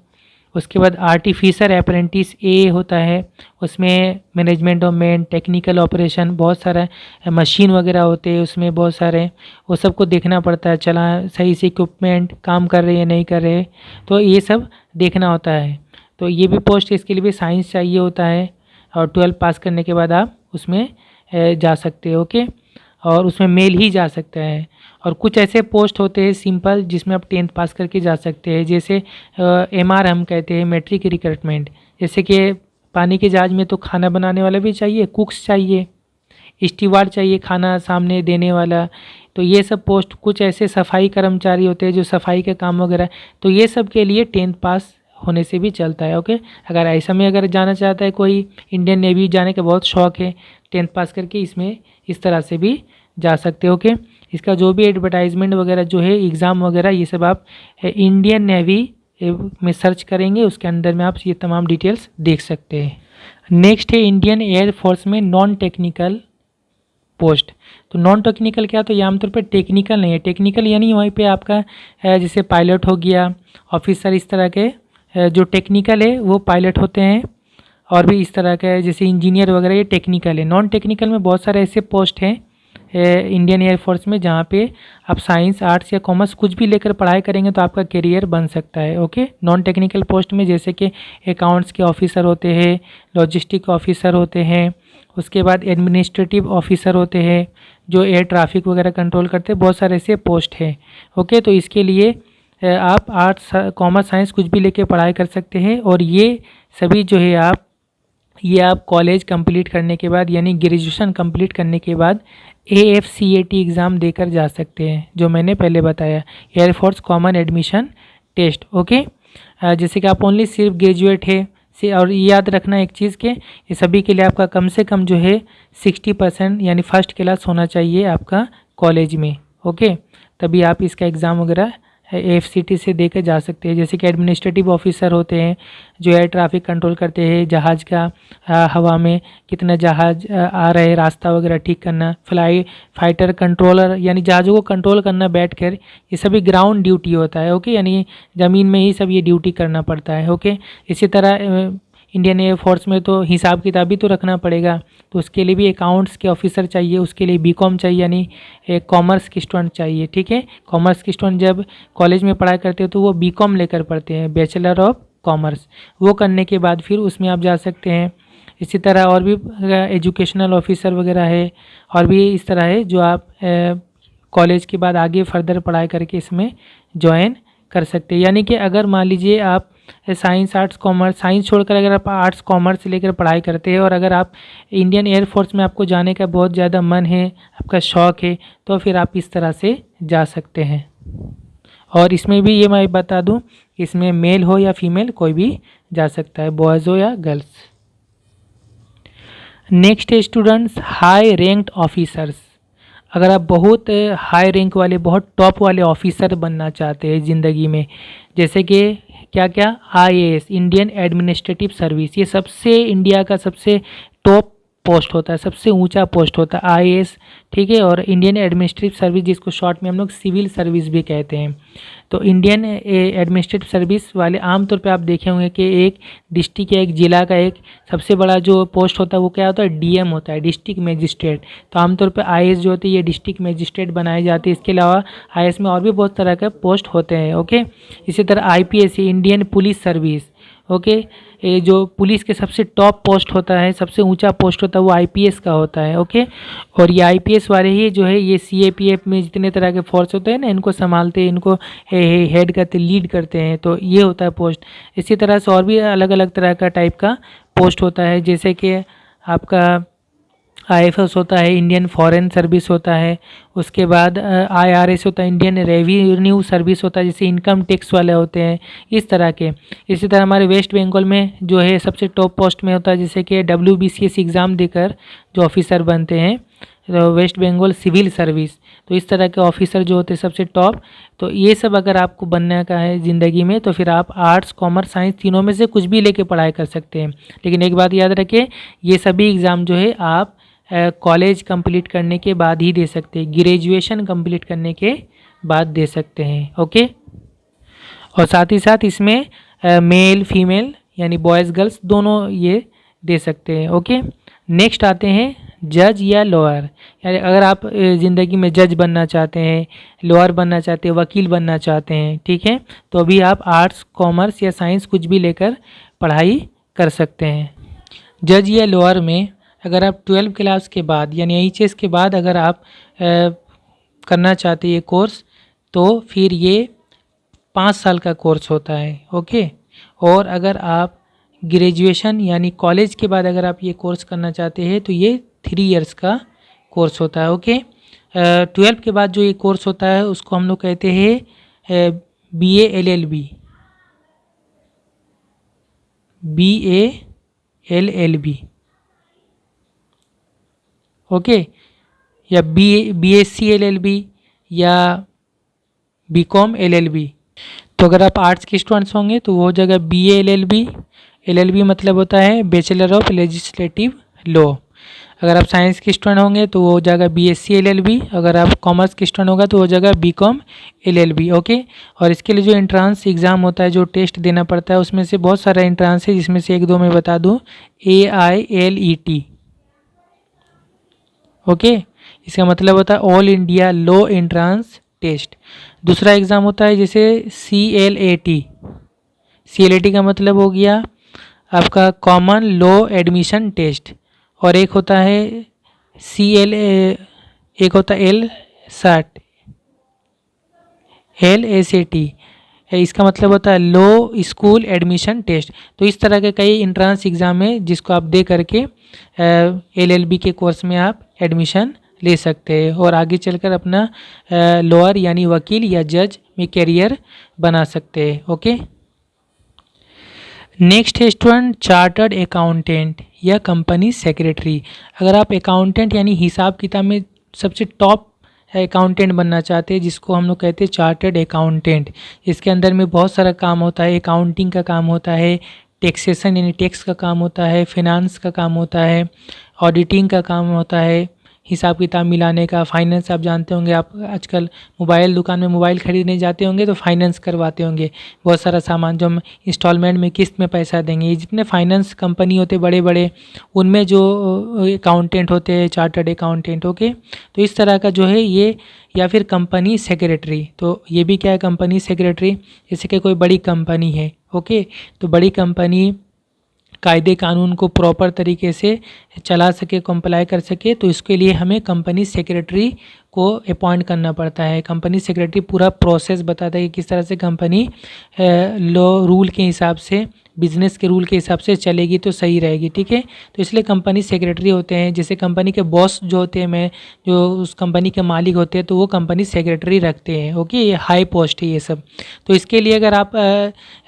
उसके बाद आर्टिफिशियल अप्रेंटिस ए होता है, उसमें management of man, technical operation, बहुत सारा मशीन वगैरह होते हैं उसमें बहुत सारे, वो सब को देखना पड़ता है, चला सही से इक्विपमेंट काम कर रहे हैं नहीं कर रहे, तो ये सब देखना होता है। तो ये भी पोस्ट, इसके लिए भी साइंस चाहिए होता है और 12 पास करने के बाद आप उसमें जा सकते हो। ओके, और उसमें मेल ही जा सकता है। और कुछ ऐसे पोस्ट होते हैं सिंपल जिसमें आप 10th पास करके जा सकते हैं, जैसे MR हम कहते हैं मैट्रिक रिक्रूटमेंट। जैसे कि पानी के जहाज में तो खाना बनाने वाला भी चाहिए, कुक्स चाहिए, स्टीवार्ड चाहिए खाना सामने देने वाला। तो ये सब पोस्ट, कुछ ऐसे सफाई कर्मचारी होते हैं जो सफाई का काम वगैरह, तो ये सब के लिए 10th पास होने से भी चलता है। ओके, अगर ऐसा में अगर जाना चाहता है कोई, इंडियन नेवी जाने का बहुत शौक है, 10th पास करके इसमें इस तरह से भी जा सकते हो। ओके, इसका जो भी एडवर्टाइजमेंट वगैरह जो है एग्ज़ाम वगैरह ये सब आप इंडियन नेवी में सर्च करेंगे, उसके अंदर में आप ये तमाम डिटेल्स देख सकते हैं। नेक्स्ट है इंडियन एयरफोर्स में नॉन टेक्निकल पोस्ट। तो नॉन टेक्निकल क्या, तो ये आमतौर पर टेक्निकल नहीं है। टेक्निकल यानी वहीं पे आपका जैसे पायलट हो गया, ऑफिसर, इस तरह के जो टेक्निकल है वो पायलट होते हैं, और भी इस तरह का जैसे इंजीनियर वगैरह, ये टेक्निकल है। नॉन टेक्निकल में बहुत सारे ऐसे पोस्ट हैं इंडियन एयरफोर्स में जहाँ पे आप साइंस, आर्ट्स या कॉमर्स कुछ भी लेकर पढ़ाई करेंगे तो आपका करियर बन सकता है। ओके, नॉन टेक्निकल पोस्ट में जैसे कि अकाउंट्स के ऑफिसर होते हैं, लॉजिस्टिक ऑफिसर होते हैं, उसके बाद एडमिनिस्ट्रेटिव ऑफिसर होते हैं जो एयर ट्रैफिक वगैरह कंट्रोल करते हैं, बहुत सारे ऐसे पोस्ट हैं। ओके, तो इसके लिए आप आर्ट्स, कॉमर्स, साइंस कुछ भी लेके पढ़ाई कर सकते हैं, और ये सभी जो है आप ये आप कॉलेज कंप्लीट करने के बाद यानी ग्रेजुएशन कंप्लीट करने के बाद AFCAT एग्ज़ाम देकर जा सकते हैं, जो मैंने पहले बताया, air force common admission test. Okay, जैसे कि आप ओनली सिर्फ ग्रेजुएट है से, और याद रखना एक चीज़ के ये सभी के लिए आपका कम से कम जो है 60% यानी फर्स्ट क्लास होना चाहिए आपका कॉलेज में। ओके, तभी आप इसका एग्ज़ाम वगैरह AFCT से देकर जा सकते हैं। जैसे कि एडमिनिस्ट्रेटिव ऑफिसर होते हैं जो एयर ट्रैफिक कंट्रोल करते हैं, जहाज़ का हवा में कितना जहाज़ आ रहे रास्ता वगैरह ठीक करना, फाइटर कंट्रोलर यानी जहाज़ों को कंट्रोल करना बैठकर, ये सभी ग्राउंड ड्यूटी होता है। ओके, यानी ज़मीन में ही सब ये ड्यूटी करना पड़ता है। ओके, इसी तरह इंडियन एयरफोर्स में तो हिसाब किताब भी तो रखना पड़ेगा, तो उसके लिए भी अकाउंट्स के ऑफिसर चाहिए, उसके लिए बीकॉम चाहिए यानी एक कॉमर्स की स्टूडेंट चाहिए। ठीक है, कॉमर्स की स्टूडेंट जब कॉलेज में पढ़ाई करते हैं तो वो बीकॉम लेकर पढ़ते हैं, बैचलर ऑफ कॉमर्स। वो करने के बाद फिर उसमें आप जा सकते हैं। इसी तरह और भी एजुकेशनल ऑफिसर वगैरह है, और भी इस तरह है जो आप कॉलेज के बाद आगे फर्दर पढ़ाई करके इसमें ज्वाइन कर सकते हैं। यानी कि अगर मान लीजिए आप साइंस आर्ट्स कॉमर्स, साइंस छोड़कर अगर आप आर्ट्स कॉमर्स लेकर पढ़ाई करते हैं और अगर आप इंडियन एयरफोर्स में आपको जाने का बहुत ज़्यादा मन है, आपका शौक़ है, तो फिर आप इस तरह से जा सकते हैं। और इसमें भी ये मैं बता दूं, इसमें मेल हो या फीमेल कोई भी जा सकता है, बॉयज़ हो या गर्ल्स। नेक्स्ट है स्टूडेंट्स हाई रैंक्ड ऑफिसर्स। अगर आप बहुत हाई रैंक वाले, बहुत टॉप वाले ऑफिसर बनना चाहते हैं ज़िंदगी में, जैसे कि क्या क्या, IAS इंडियन एडमिनिस्ट्रेटिव सर्विस, ये सबसे इंडिया का सबसे टॉप पोस्ट होता है, सबसे ऊंचा पोस्ट होता है IAS। ठीक है, और इंडियन एडमिनिस्ट्रेटिव सर्विस जिसको शॉर्ट में हम लोग सिविल सर्विस भी कहते हैं। तो इंडियन एडमिनिस्ट्रेटिव सर्विस वाले आमतौर पे आप देखे होंगे कि एक डिस्ट्रिक्ट या एक ज़िला का एक सबसे बड़ा जो पोस्ट होता है वो क्या होता है, DM होता है, डिस्ट्रिक्ट मजिस्ट्रेट। तो आमतौर पे IAS जो होती है ये डिस्ट्रिक्ट मजिस्ट्रेट बनाए जाते हैं। इसके अलावा IAS में और भी बहुत तरह के पोस्ट होते हैं। ओके, इसी तरह IPS Indian police service. Okay, ये जो पुलिस के सबसे टॉप पोस्ट होता है, सबसे ऊंचा पोस्ट होता है वो IPS का होता है। ओके, और ये IPS वाले ही जो है ये CAPF में जितने तरह के फोर्स होते हैं ना, इनको संभालते हैं, इनको हेड करते, लीड करते हैं, तो ये होता है पोस्ट। इसी तरह से और भी अलग अलग तरह का टाइप का पोस्ट होता है, जैसे कि आपका IFS होता है, इंडियन फॉरेन सर्विस होता है, उसके बाद IRS होता है, इंडियन रेवेन्यू सर्विस होता है, जैसे इनकम टैक्स वाले होते हैं, इस तरह के। इसी तरह हमारे वेस्ट बंगाल में जो है सबसे टॉप पोस्ट में होता है, जैसे कि WBCS एग्ज़ाम देकर जो ऑफिसर बनते हैं, तो वेस्ट बंगाल सिविल सर्विस। तो इस तरह के ऑफिसर जो होते हैं सबसे टॉप। तो ये सब अगर आपको बनने का है ज़िंदगी में, तो फिर आप आर्ट्स कॉमर्स साइंस तीनों में से कुछ भी लेके पढ़ाई कर सकते हैं। लेकिन एक बात याद रखें, ये सभी एग्ज़ाम जो है आप कॉलेज कंप्लीट करने के बाद ही दे सकते हैं, ग्रेजुएशन कंप्लीट करने के बाद दे सकते हैं। ओके, और साथ ही साथ इसमें मेल फीमेल यानी बॉयज़ गर्ल्स दोनों ये दे सकते हैं। ओके, नेक्स्ट आते हैं जज या लॉयर। यानी अगर आप ज़िंदगी में जज बनना चाहते हैं, लॉयर बनना चाहते हैं, वकील बनना चाहते हैं, ठीक है, तो अभी आप आर्ट्स कॉमर्स या साइंस कुछ भी लेकर पढ़ाई कर सकते हैं। जज या लॉयर में अगर आप 12वीं क्लास के बाद यानी HS के बाद अगर आप करना चाहते हैं ये कोर्स, तो फिर ये 5 साल का कोर्स होता है। ओके, और अगर आप ग्रेजुएशन यानी कॉलेज के बाद अगर आप ये कोर्स करना चाहते हैं तो ये 3 इयर्स का कोर्स होता है। ओके, 12 के बाद जो ये कोर्स होता है उसको हम लोग कहते हैं BA LLB, BA LLB। Okay, या BSc LLB या BCom LLB। तो अगर आप आर्ट्स के स्टूडेंट्स होंगे तो वो हो जाएगा BA LLB। LLB मतलब होता है बैचलर ऑफ लेजिस्लेटिव लॉ। अगर आप साइंस के स्टूडेंट होंगे तो वो हो जाएगा BSc LLB। अगर आप कॉमर्स के स्टूडेंट होगा तो हो जाएगा BCom LLB। ओके, और इसके लिए जो एंट्रांस एग्ज़ाम होता है, जो टेस्ट देना पड़ता है, उसमें से बहुत सारा एंट्रांस है, जिसमें से एक दो मैं बता दूँ। AILET। ओके, इसका मतलब होता है all India law entrance test. दूसरा एग्ज़ाम होता है जैसे CLAT। CLAT का मतलब हो गया आपका कॉमन लॉ एडमिशन टेस्ट। और एक होता है एक होता है LSAT। इसका मतलब होता है लो स्कूल एडमिशन टेस्ट। तो इस तरह के कई इंट्रांस एग्ज़ाम है जिसको आप दे करके LLB के कोर्स में आप एडमिशन ले सकते हैं और आगे चलकर अपना लॉयर यानी वकील या जज में करियर बना सकते हैं। ओके, नेक्स्ट है स्टूडेंट चार्टर्ड अकाउंटेंट या कंपनी सेक्रेटरी। अगर आप अकाउंटेंट यानी हिसाब किताब में सबसे टॉप अकाउंटेंट बनना चाहते हैं, जिसको हम लोग कहते हैं चार्टर्ड अकाउंटेंट, इसके अंदर में बहुत सारा काम होता है। अकाउंटिंग का काम होता है, टैक्सेशन यानी टैक्स का काम होता है, फिनांस का काम होता है, ऑडिटिंग का काम होता है, हिसाब किताब मिलाने का, फाइनेंस आप जानते होंगे, आप आजकल मोबाइल दुकान में मोबाइल खरीदने जाते होंगे तो फाइनेंस करवाते होंगे, बहुत सारा सामान जो हम इंस्टॉलमेंट में किस्त में पैसा देंगे। ये जितने फाइनेंस कंपनी होते बड़े बड़े, उनमें जो अकाउंटेंट होते हैं चार्टर्ड अकाउंटेंट। ओके, तो इस तरह का जो है ये, या फिर कंपनी सेक्रेटरी, तो ये भी क्या है कंपनी सेक्रेटरी, जैसे कि कोई बड़ी कंपनी है। ओके, तो बड़ी कंपनी कायदे कानून को प्रॉपर तरीके से चला सके, कंप्लाई कर सके, तो इसके लिए हमें कंपनी सेक्रेटरी को अपॉइंट करना पड़ता है। कंपनी सेक्रेटरी पूरा प्रोसेस बताता है कि किस तरह से कंपनी लॉ रूल के हिसाब से, बिजनेस के रूल के हिसाब से चलेगी तो सही रहेगी। ठीक है, तो इसलिए कंपनी सेक्रेटरी होते हैं। जैसे कंपनी के बॉस जो होते हैं, मैं जो उस कंपनी के मालिक होते हैं, तो वो कंपनी सेक्रेटरी रखते हैं। ओके, ये हाई पोस्ट है ये सब। तो इसके लिए अगर आप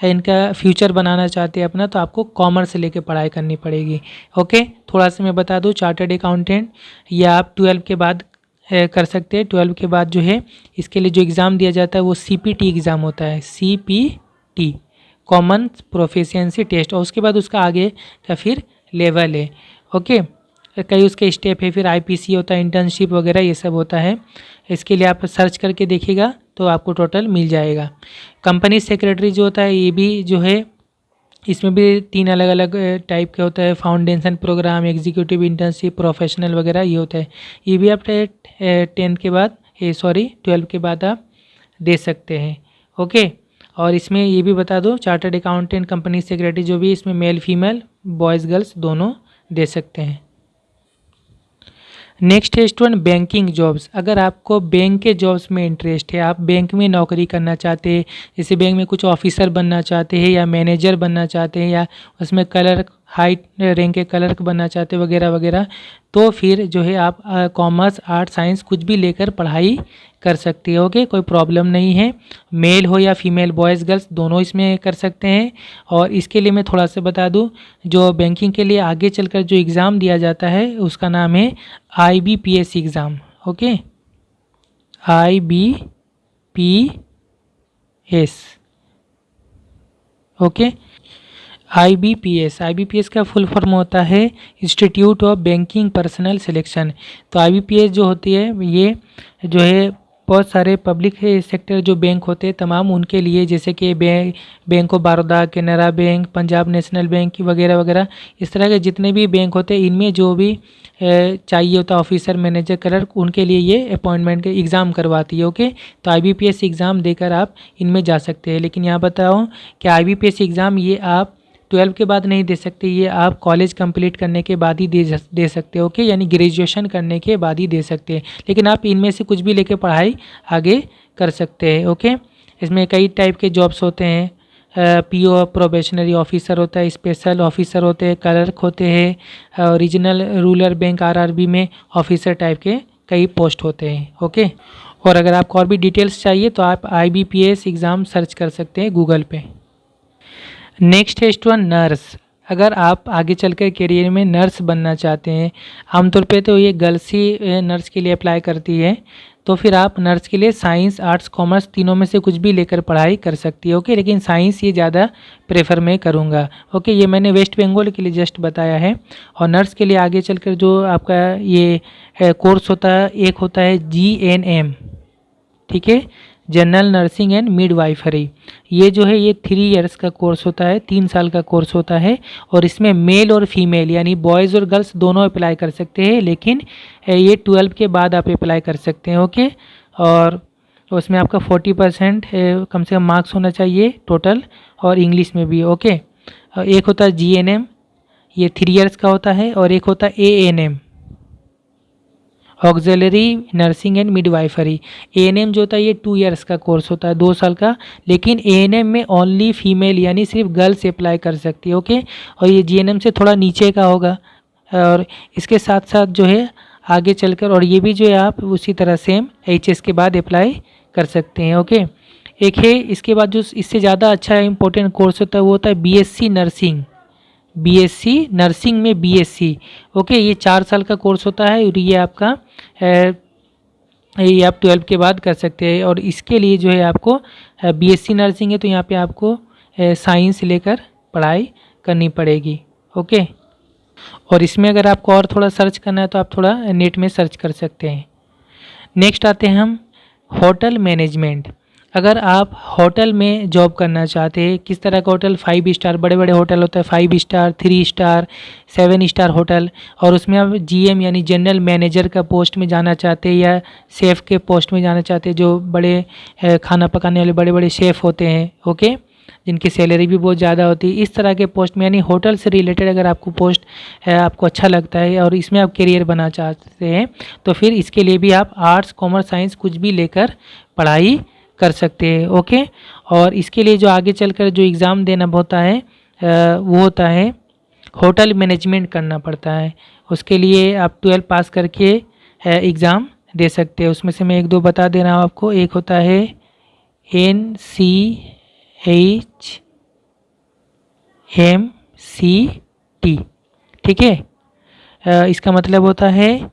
इनका फ्यूचर बनाना चाहते हैं अपना, तो आपको कॉमर्स लेके पढ़ाई करनी पड़ेगी। ओके, थोड़ा सा मैं बता दूं, चार्टर्ड अकाउंटेंट या आप 12 के बाद कर सकते हैं। 12 के बाद जो है इसके लिए जो एग्ज़ाम दिया जाता है वो CPT एग्ज़ाम होता है, CPT कॉमन प्रोफिशिएंसी टेस्ट, और उसके बाद उसका आगे का फिर लेवल है। ओके, कई उसके स्टेप है, फिर IPC होता है, इंटर्नशिप वगैरह ये सब होता है। इसके लिए आप सर्च करके देखिएगा तो आपको टोटल मिल जाएगा। कंपनी सेक्रेटरी जो होता है ये भी जो है, इसमें भी 3 अलग अलग टाइप के होता है, foundation programme, executive internship, professional वगैरह ये होता है। ये भी आप 10 के बाद 12 के बाद आप दे सकते हैं। ओके, और इसमें ये भी बता दो, चार्टर्ड अकाउंटेंट, कंपनी सेक्रेटरी जो भी, इसमें मेल फीमेल, बॉयज़ गर्ल्स दोनों दे सकते हैं। नेक्स्ट है स्टूडेंट बैंकिंग जॉब्स। अगर आपको बैंक के जॉब्स में इंटरेस्ट है, आप बैंक में नौकरी करना चाहते हैं, जैसे बैंक में कुछ ऑफिसर बनना चाहते हैं या मैनेजर बनना चाहते हैं या उसमें क्लर्क, हाई रैंक के क्लर्क बनना चाहते हैं वगैरह वगैरह, तो फिर जो है आप कॉमर्स, आर्ट, साइंस कुछ भी लेकर पढ़ाई कर सकते हो। ओके, कोई प्रॉब्लम नहीं है, मेल हो या फीमेल, बॉयज़ गर्ल्स दोनों इसमें कर सकते हैं। और इसके लिए मैं थोड़ा सा बता दूं, जो बैंकिंग के लिए आगे चलकर जो एग्ज़ाम दिया जाता है उसका नाम है IBPS exam. Okay, IBPS। Okay, IBPS का फुल फॉर्म होता है institute of banking personal selection. तो IBPS जो होती है ये जो है बहुत सारे पब्लिक सेक्टर जो बैंक होते हैं तमाम, उनके लिए, जैसे कि bank of Baroda, Canara bank, Punjab national bank वगैरह वगैरह, इस तरह के जितने भी बैंक होते हैं इनमें जो भी चाहिए होता है ऑफिसर, मैनेजर, क्लर्क, उनके लिए ये अपॉइंटमेंट के एग्ज़ाम करवाती है। ओके, तो IBPS एग्ज़ाम देकर आप इनमें जा सकते हैं। लेकिन यहाँ बताओ कि IBPS एग्ज़ाम ये आप 12 के बाद नहीं दे सकते, ये आप कॉलेज कंप्लीट करने के बाद ही दे सकते हो। ओके, यानी ग्रेजुएशन करने के बाद ही दे सकते हैं। लेकिन आप इनमें से कुछ भी लेके पढ़ाई आगे कर सकते हैं। ओके, इसमें कई टाइप के जॉब्स होते हैं, PO प्रोबेशनरी ऑफिसर होता है, स्पेशल ऑफिसर होते हैं, क्लर्क होते हैं, रीजनल रूरल बैंक RRB में ऑफिसर टाइप के कई पोस्ट होते हैं। ओके, और अगर आपको और भी डिटेल्स चाहिए तो आप IBPS एग्ज़ाम सर्च कर सकते हैं गूगल पे। नेक्स्ट है स्टूडेंट नर्स। अगर आप आगे चलकर करियर में नर्स बनना चाहते हैं, आमतौर पे तो ये गर्ल्स ही नर्स के लिए अप्लाई करती है, तो फिर आप नर्स के लिए साइंस, आर्ट्स, कॉमर्स तीनों में से कुछ भी लेकर पढ़ाई कर सकती है। ओके, लेकिन साइंस ये ज़्यादा प्रेफर मैं करूँगा। ओके, ये मैंने वेस्ट बंगाल के लिए जस्ट बताया है। और नर्स के लिए आगे चलकर जो आपका ये कोर्स होता है, एक होता है GNM, ठीक है, जनरल नर्सिंग एंड मिडवाइफरी। ये जो है ये 3 इयर्स का कोर्स होता है, 3 साल का कोर्स होता है, और इसमें मेल और फीमेल यानी बॉयज़ और गर्ल्स दोनों अप्लाई कर सकते हैं, लेकिन ये 12 के बाद आप अप्लाई कर सकते हैं। ओके, और उसमें आपका 40% कम से कम मार्क्स होना चाहिए टोटल, और इंग्लिश में भी। ओके, एक होता है GNM, ये 3 इयर्स का होता है, और एक होता है ANM, auxiliary nursing and midwifery. ANM जो होता है ये 2 इयर्स का कोर्स होता है, 2 साल का, लेकिन एएनएम में ओनली फीमेल यानी सिर्फ गर्ल्स अप्लाई कर सकती है। ओके, और ये जीएनएम से थोड़ा नीचे का होगा। और इसके साथ साथ जो है आगे चलकर, और ये भी जो है आप उसी तरह सेम एचएस के बाद अप्लाई कर सकते हैं। ओके, एक है इसके बाद जो इससे ज़्यादा अच्छा इंपॉर्टेंट कोर्स होता है वो होता है बीएससी नर्सिंग। बीएससी नर्सिंग में बीएससी, ओके, ये 4 साल का कोर्स होता है और ये आपका ये आप 12 के बाद कर सकते हैं। और इसके लिए जो है आपको बीएससी नर्सिंग है तो यहाँ पे आपको साइंस लेकर पढ़ाई करनी पड़ेगी। ओके, और इसमें अगर आपको और थोड़ा सर्च करना है तो आप थोड़ा नेट में सर्च कर सकते हैं। नेक्स्ट आते हैं हम होटल मैनेजमेंट। अगर आप होटल में जॉब करना चाहते हैं, किस तरह का होटल, 5 स्टार, बड़े बड़े होटल होता है, 5 स्टार, 3 स्टार, 7 स्टार होटल, और उसमें आप जीएम यानी जनरल मैनेजर का पोस्ट में जाना चाहते हैं या शेफ़ के पोस्ट में जाना चाहते हैं, जो बड़े खाना पकाने वाले बड़े बड़े शेफ़ होते हैं, ओके, जिनकी सैलरी भी बहुत ज़्यादा होती है, इस तरह के पोस्ट में यानी होटल से रिलेटेड अगर आपको पोस्ट आपको अच्छा लगता है और इसमें आप करियर बनाना चाहते हैं तो फिर इसके लिए भी आप आर्ट्स, कॉमर्स, साइंस कुछ भी लेकर पढ़ाई कर सकते हैं। ओके, और इसके लिए जो आगे चलकर जो एग्ज़ाम देना होता है वो होता है होटल मैनेजमेंट करना पड़ता है। उसके लिए आप 12 पास करके एग्ज़ाम दे सकते हैं। उसमें से मैं 1-2 बता दे रहा हूँ आपको। एक होता है NCHMCT, ठीक है, इसका मतलब होता है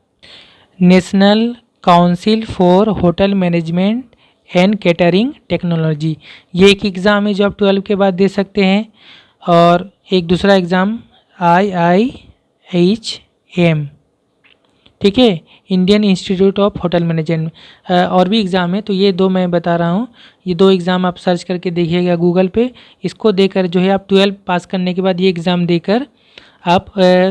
national council for hotel management and catering technology. ये एक एग्ज़ाम है जो आप 12 के बाद दे सकते हैं। और एक दूसरा एग्ज़ाम IIHM, ठीक है, Indian institute of hotel management, और भी एग्ज़ाम है। तो ये 2 मैं बता रहा हूँ, ये 2 एग्ज़ाम आप सर्च करके देखिएगा गूगल पे। इसको देकर जो है आप 12 पास करने के बाद ये एग्ज़ाम देकर आप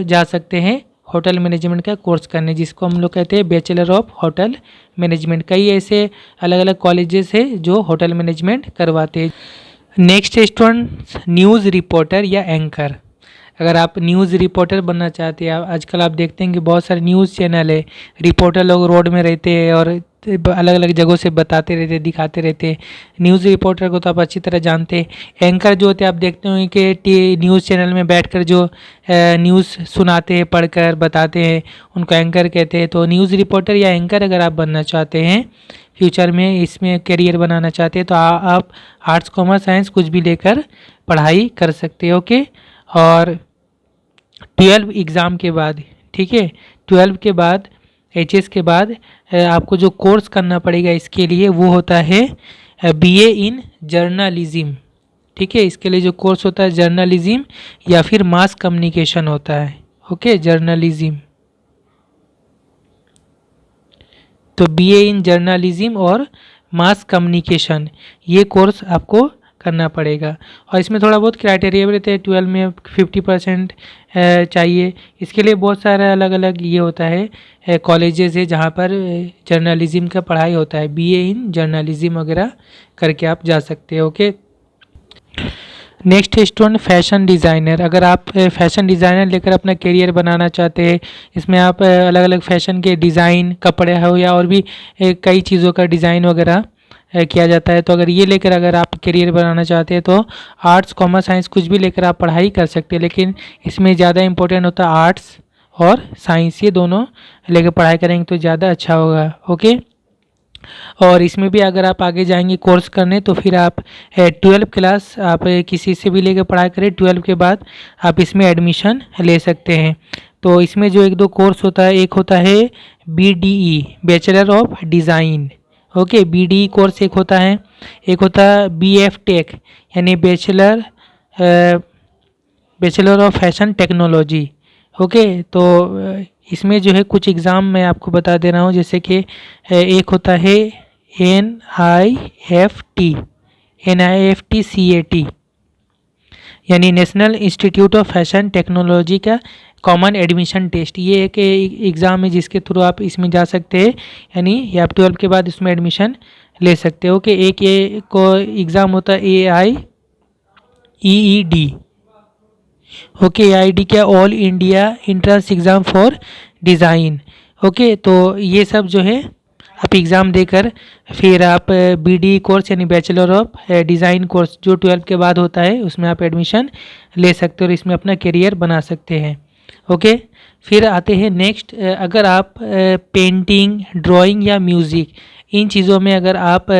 जा सकते हैं होटल मैनेजमेंट का कोर्स करने, जिसको हम लोग कहते हैं बैचलर ऑफ होटल मैनेजमेंट। कई ऐसे अलग अलग कॉलेजेस है जो होटल मैनेजमेंट करवाते हैं। नेक्स्ट स्टूडेंट्स, न्यूज़ रिपोर्टर या एंकर। अगर आप न्यूज़ रिपोर्टर बनना चाहते हैं, आजकल आप देखते हैं कि बहुत सारे न्यूज़ चैनल है, रिपोर्टर लोग रोड में रहते हैं और अलग अलग जगहों से बताते रहते हैं, दिखाते रहते हैं। न्यूज़ रिपोर्टर को तो आप अच्छी तरह जानते हैं। एंकर जो होते हैं आप देखते होंगे कि न्यूज़ चैनल में बैठकर जो न्यूज़ सुनाते हैं, पढ़कर बताते हैं, उनको एंकर कहते हैं। तो न्यूज़ रिपोर्टर या एंकर अगर आप बनना चाहते हैं, फ्यूचर में इसमें करियर बनाना चाहते हैं, तो आप आर्ट्स, कॉमर्स, साइंस कुछ भी लेकर पढ़ाई कर सकते हैं। ओके, और 12 एग्ज़ाम के बाद, ठीक है, 12 के बाद एचएस के बाद आपको जो कोर्स करना पड़ेगा इसके लिए वो होता है बीए इन जर्नलिज्म, ठीक है। इसके लिए जो कोर्स होता है जर्नलिज्म या फिर मास कम्युनिकेशन होता है। ओके, जर्नलिज्म, तो बीए इन जर्नलिज्म और मास कम्युनिकेशन ये कोर्स आपको करना पड़ेगा। और इसमें थोड़ा बहुत क्राइटेरिया भी रहते हैं। 12 में 50% चाहिए। इसके लिए बहुत सारा अलग अलग ये होता है कॉलेजेस है जहाँ पर जर्नलिज्म का पढ़ाई होता है। बीए इन जर्नलिज्म वगैरह करके आप जा सकते हो। Okay, next student fashion designer. अगर आप फैशन डिज़ाइनर लेकर अपना करियर बनाना चाहते हैं, इसमें आप अलग अलग फैशन के डिज़ाइन, कपड़े हो या और भी कई चीज़ों का डिज़ाइन वगैरह किया जाता है। तो अगर ये लेकर अगर आप करियर बनाना चाहते हैं तो आर्ट्स, कॉमर्स, साइंस कुछ भी लेकर आप पढ़ाई कर सकते हैं, लेकिन इसमें ज़्यादा इंपॉर्टेंट होता है आर्ट्स और साइंस, ये दोनों लेकर पढ़ाई करेंगे तो ज़्यादा अच्छा होगा। ओके, और इसमें भी अगर आप आगे जाएंगे कोर्स करने तो फिर आप 12 क्लास आप किसी से भी लेकर पढ़ाई करें, 12 के बाद आप इसमें एडमिशन ले सकते हैं। तो इसमें जो 1-2 कोर्स होता है, एक होता है BDE, bachelor of design. Okay, BDE course एक होता है। एक होता है BF टेक यानी bachelor of fashion technology. Okay, तो इसमें जो है कुछ एग्ज़ाम मैं आपको बता दे रहा हूँ, जैसे कि एक होता है NIFT CAT यानी national institute of fashion technology का कॉमन एडमिशन टेस्ट। ये एक एग्ज़ाम है जिसके थ्रू आप इसमें जा सकते हैं, यानी आप 12 के बाद इसमें एडमिशन ले सकते हो। कि एक ये को एग्ज़ाम होता है AIEED। ओके, AIED क्या, all India entrance exam for design. Okay, तो ये सब जो है आप एग्ज़ाम देकर फिर आप बीडी कोर्स यानी बैचलर ऑफ डिज़ाइन कोर्स जो 12 के बाद होता है उसमें आप एडमिशन ले सकते हो और इसमें अपना करियर बना सकते हैं। ओके, फिर आते हैं नेक्स्ट, अगर आप पेंटिंग, ड्राइंग या म्यूज़िक इन चीज़ों में अगर आप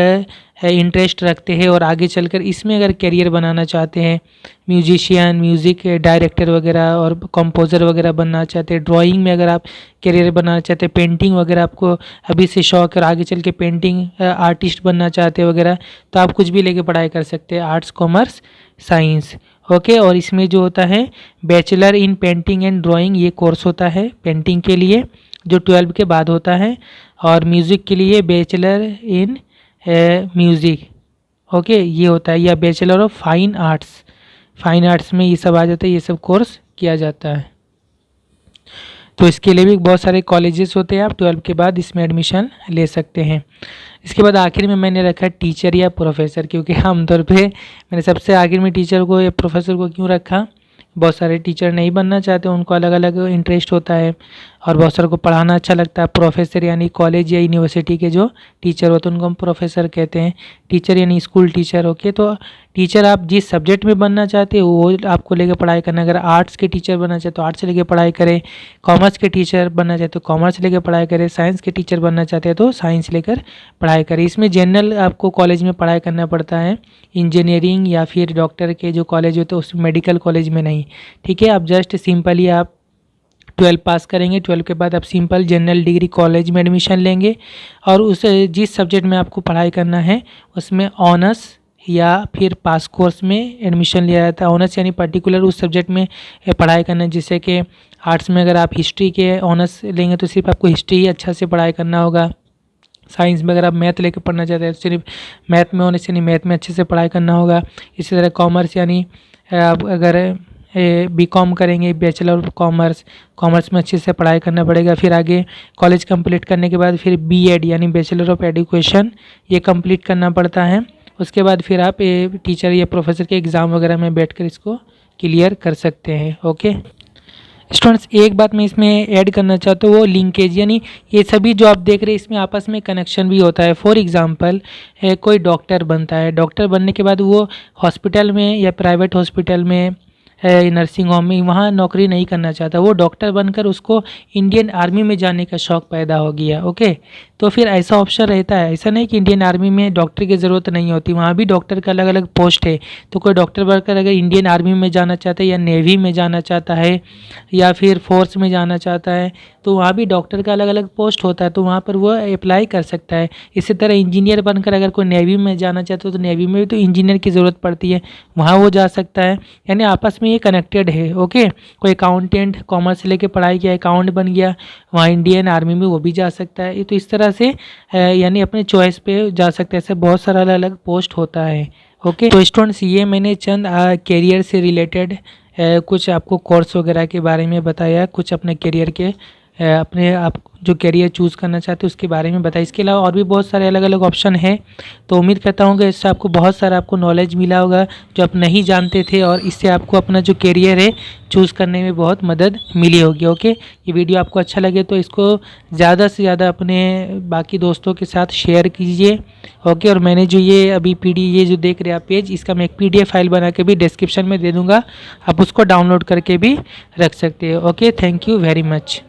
इंटरेस्ट रखते हैं और आगे चलकर इसमें अगर करियर बनाना चाहते हैं, म्यूजिशियन, म्यूज़िक डायरेक्टर वगैरह और कंपोज़र वगैरह बनना चाहते हैं, ड्राइंग में अगर आप करियर बनाना चाहते हैं, पेंटिंग वगैरह आपको अभी से शौक है और आगे चल के पेंटिंग आर्टिस्ट बनना चाहते हैं वगैरह, तो आप कुछ भी लेके पढ़ाई कर सकते हैं, आर्ट्स, कॉमर्स, साइंस। ओके, और इसमें जो होता है bachelor in painting and drawing ये कोर्स होता है पेंटिंग के लिए जो 12 के बाद होता है, और म्यूज़िक के लिए बैचलर इन म्यूज़िक, ओके, ये होता है, या bachelor of fine arts, fine arts में ये सब आ जाता है, ये सब कोर्स किया जाता है। तो इसके लिए भी बहुत सारे कॉलेजेस होते हैं, आप 12 के बाद इसमें एडमिशन ले सकते हैं। इसके बाद आखिर में मैंने रखा टीचर या प्रोफेसर, क्योंकि आमतौर पे मैंने सबसे आखिर में टीचर को या प्रोफेसर को क्यों रखा, बहुत सारे टीचर नहीं बनना चाहते, उनको अलग अलग इंटरेस्ट होता है और बहुत सारे को पढ़ाना अच्छा लगता है। प्रोफेसर यानी कॉलेज या यूनिवर्सिटी के जो टीचर होते हैं उनको हम प्रोफेसर कहते हैं। टीचर यानी स्कूल टीचर। ओके, तो टीचर आप जिस सब्जेक्ट में बनना चाहते हो वो आपको लेकर पढ़ाई करना। अगर आर्ट्स के टीचर बनना चाहते हो आर्ट्स से लेकर पढ़ाई करें, कॉमर्स के टीचर बनना चाहते हो कॉमर्स लेकर पढ़ाई करें, साइंस के टीचर बनना चाहते हैं तो साइंस लेकर पढ़ाई करें। इसमें जनरल आपको कॉलेज में पढ़ाई करना पड़ता है, इंजीनियरिंग या फिर डॉक्टर के जो कॉलेज होते हैं उस मेडिकल कॉलेज में नहीं। ठीक है, आप जस्ट सिंपली आप 12 पास करेंगे, 12 के बाद आप सिंपल जनरल डिग्री कॉलेज में एडमिशन लेंगे और उस जिस सब्जेक्ट में आपको पढ़ाई करना है उसमें ऑनर्स या फिर पास कोर्स में एडमिशन लिया जाता है। ऑनर्स यानी पर्टिकुलर उस सब्जेक्ट में पढ़ाई करना है, जैसे कि आर्ट्स में अगर आप हिस्ट्री के ऑनर्स लेंगे तो सिर्फ आपको हिस्ट्री ही अच्छा से पढ़ाई करना होगा। साइंस में अगर आप मैथ लेकर पढ़ना चाहते हैं तो सिर्फ मैथ में ऑनर्स यानी मैथ में अच्छे से पढ़ाई करना होगा। इसी तरह कॉमर्स यानी आप अगर बीकॉम करेंगे, बैचलर ऑफ कॉमर्स, कॉमर्स में अच्छे से पढ़ाई करना पड़ेगा। फिर आगे कॉलेज कंप्लीट करने के बाद फिर बीएड यानी बैचलर ऑफ एजुकेशन ये कंप्लीट करना पड़ता है। उसके बाद फिर आप टीचर या प्रोफेसर के एग्ज़ाम वगैरह में बैठकर इसको क्लियर कर सकते हैं। ओके स्टूडेंट्स, एक बात मैं इसमें ऐड करना चाहता हूँ वो लिंकेज, यानी ये सभी जो आप देख रहे हैं इसमें आपस में कनेक्शन भी होता है। फॉर एग्जांपल कोई डॉक्टर बनता है, डॉक्टर बनने के बाद वो हॉस्पिटल में या प्राइवेट हॉस्पिटल में नर्सिंग होम में वहाँ नौकरी नहीं करना चाहता, वो डॉक्टर बनकर उसको इंडियन आर्मी में जाने का शौक़ पैदा हो गया। ओके, तो फिर ऐसा ऑप्शन रहता है, ऐसा नहीं कि इंडियन आर्मी में डॉक्टर की ज़रूरत नहीं होती, वहाँ भी डॉक्टर का अलग अलग पोस्ट है। तो कोई डॉक्टर बनकर अगर इंडियन आर्मी में जाना चाहता है या नेवी में जाना चाहता है या फिर फोर्स में जाना चाहता है तो वहाँ भी डॉक्टर का अलग अलग पोस्ट होता है, तो वहाँ पर वो अप्लाई कर सकता है। इसी तरह इंजीनियर बनकर अगर कोई नेवी में जाना चाहता है तो नेवी में भी तो इंजीनियर की ज़रूरत पड़ती है, वहाँ वो जा सकता है। यानी आपस में ये कनेक्टेड है। ओके, कोई अकाउंटेंट कॉमर्स से लेके पढ़ाई किया, अकाउंट बन गया, वहाँ इंडियन आर्मी में वो भी जा सकता है। तो इस तरह से यानी अपने चॉइस पे जा सकते हैं, ऐसे बहुत सारा अलग अलग पोस्ट होता है। ओके, तो स्टूडेंट्स ये मैंने चंद कैरियर से रिलेटेड कुछ आपको कोर्स वगैरह के बारे में बताया, कुछ अपने कैरियर के अपने आप जो कैरियर चूज़ करना चाहते हैं उसके बारे में बताया। इसके अलावा और भी बहुत सारे अलग अलग ऑप्शन हैं, तो उम्मीद करता हूँ कि इससे आपको बहुत सारा आपको नॉलेज मिला होगा जो आप नहीं जानते थे, और इससे आपको अपना जो कैरियर है चूज़ करने में बहुत मदद मिली होगी। ओके, ये वीडियो आपको अच्छा लगे तो इसको ज़्यादा से ज़्यादा अपने बाकी दोस्तों के साथ शेयर कीजिए। ओके, और मैंने जो ये अभी ये जो देख रहे हैं आप पेज, इसका मैं एक PDF फाइल बना के भी डिस्क्रिप्शन में दे दूँगा, आप उसको डाउनलोड करके भी रख सकते हो। Okay, thank you very much.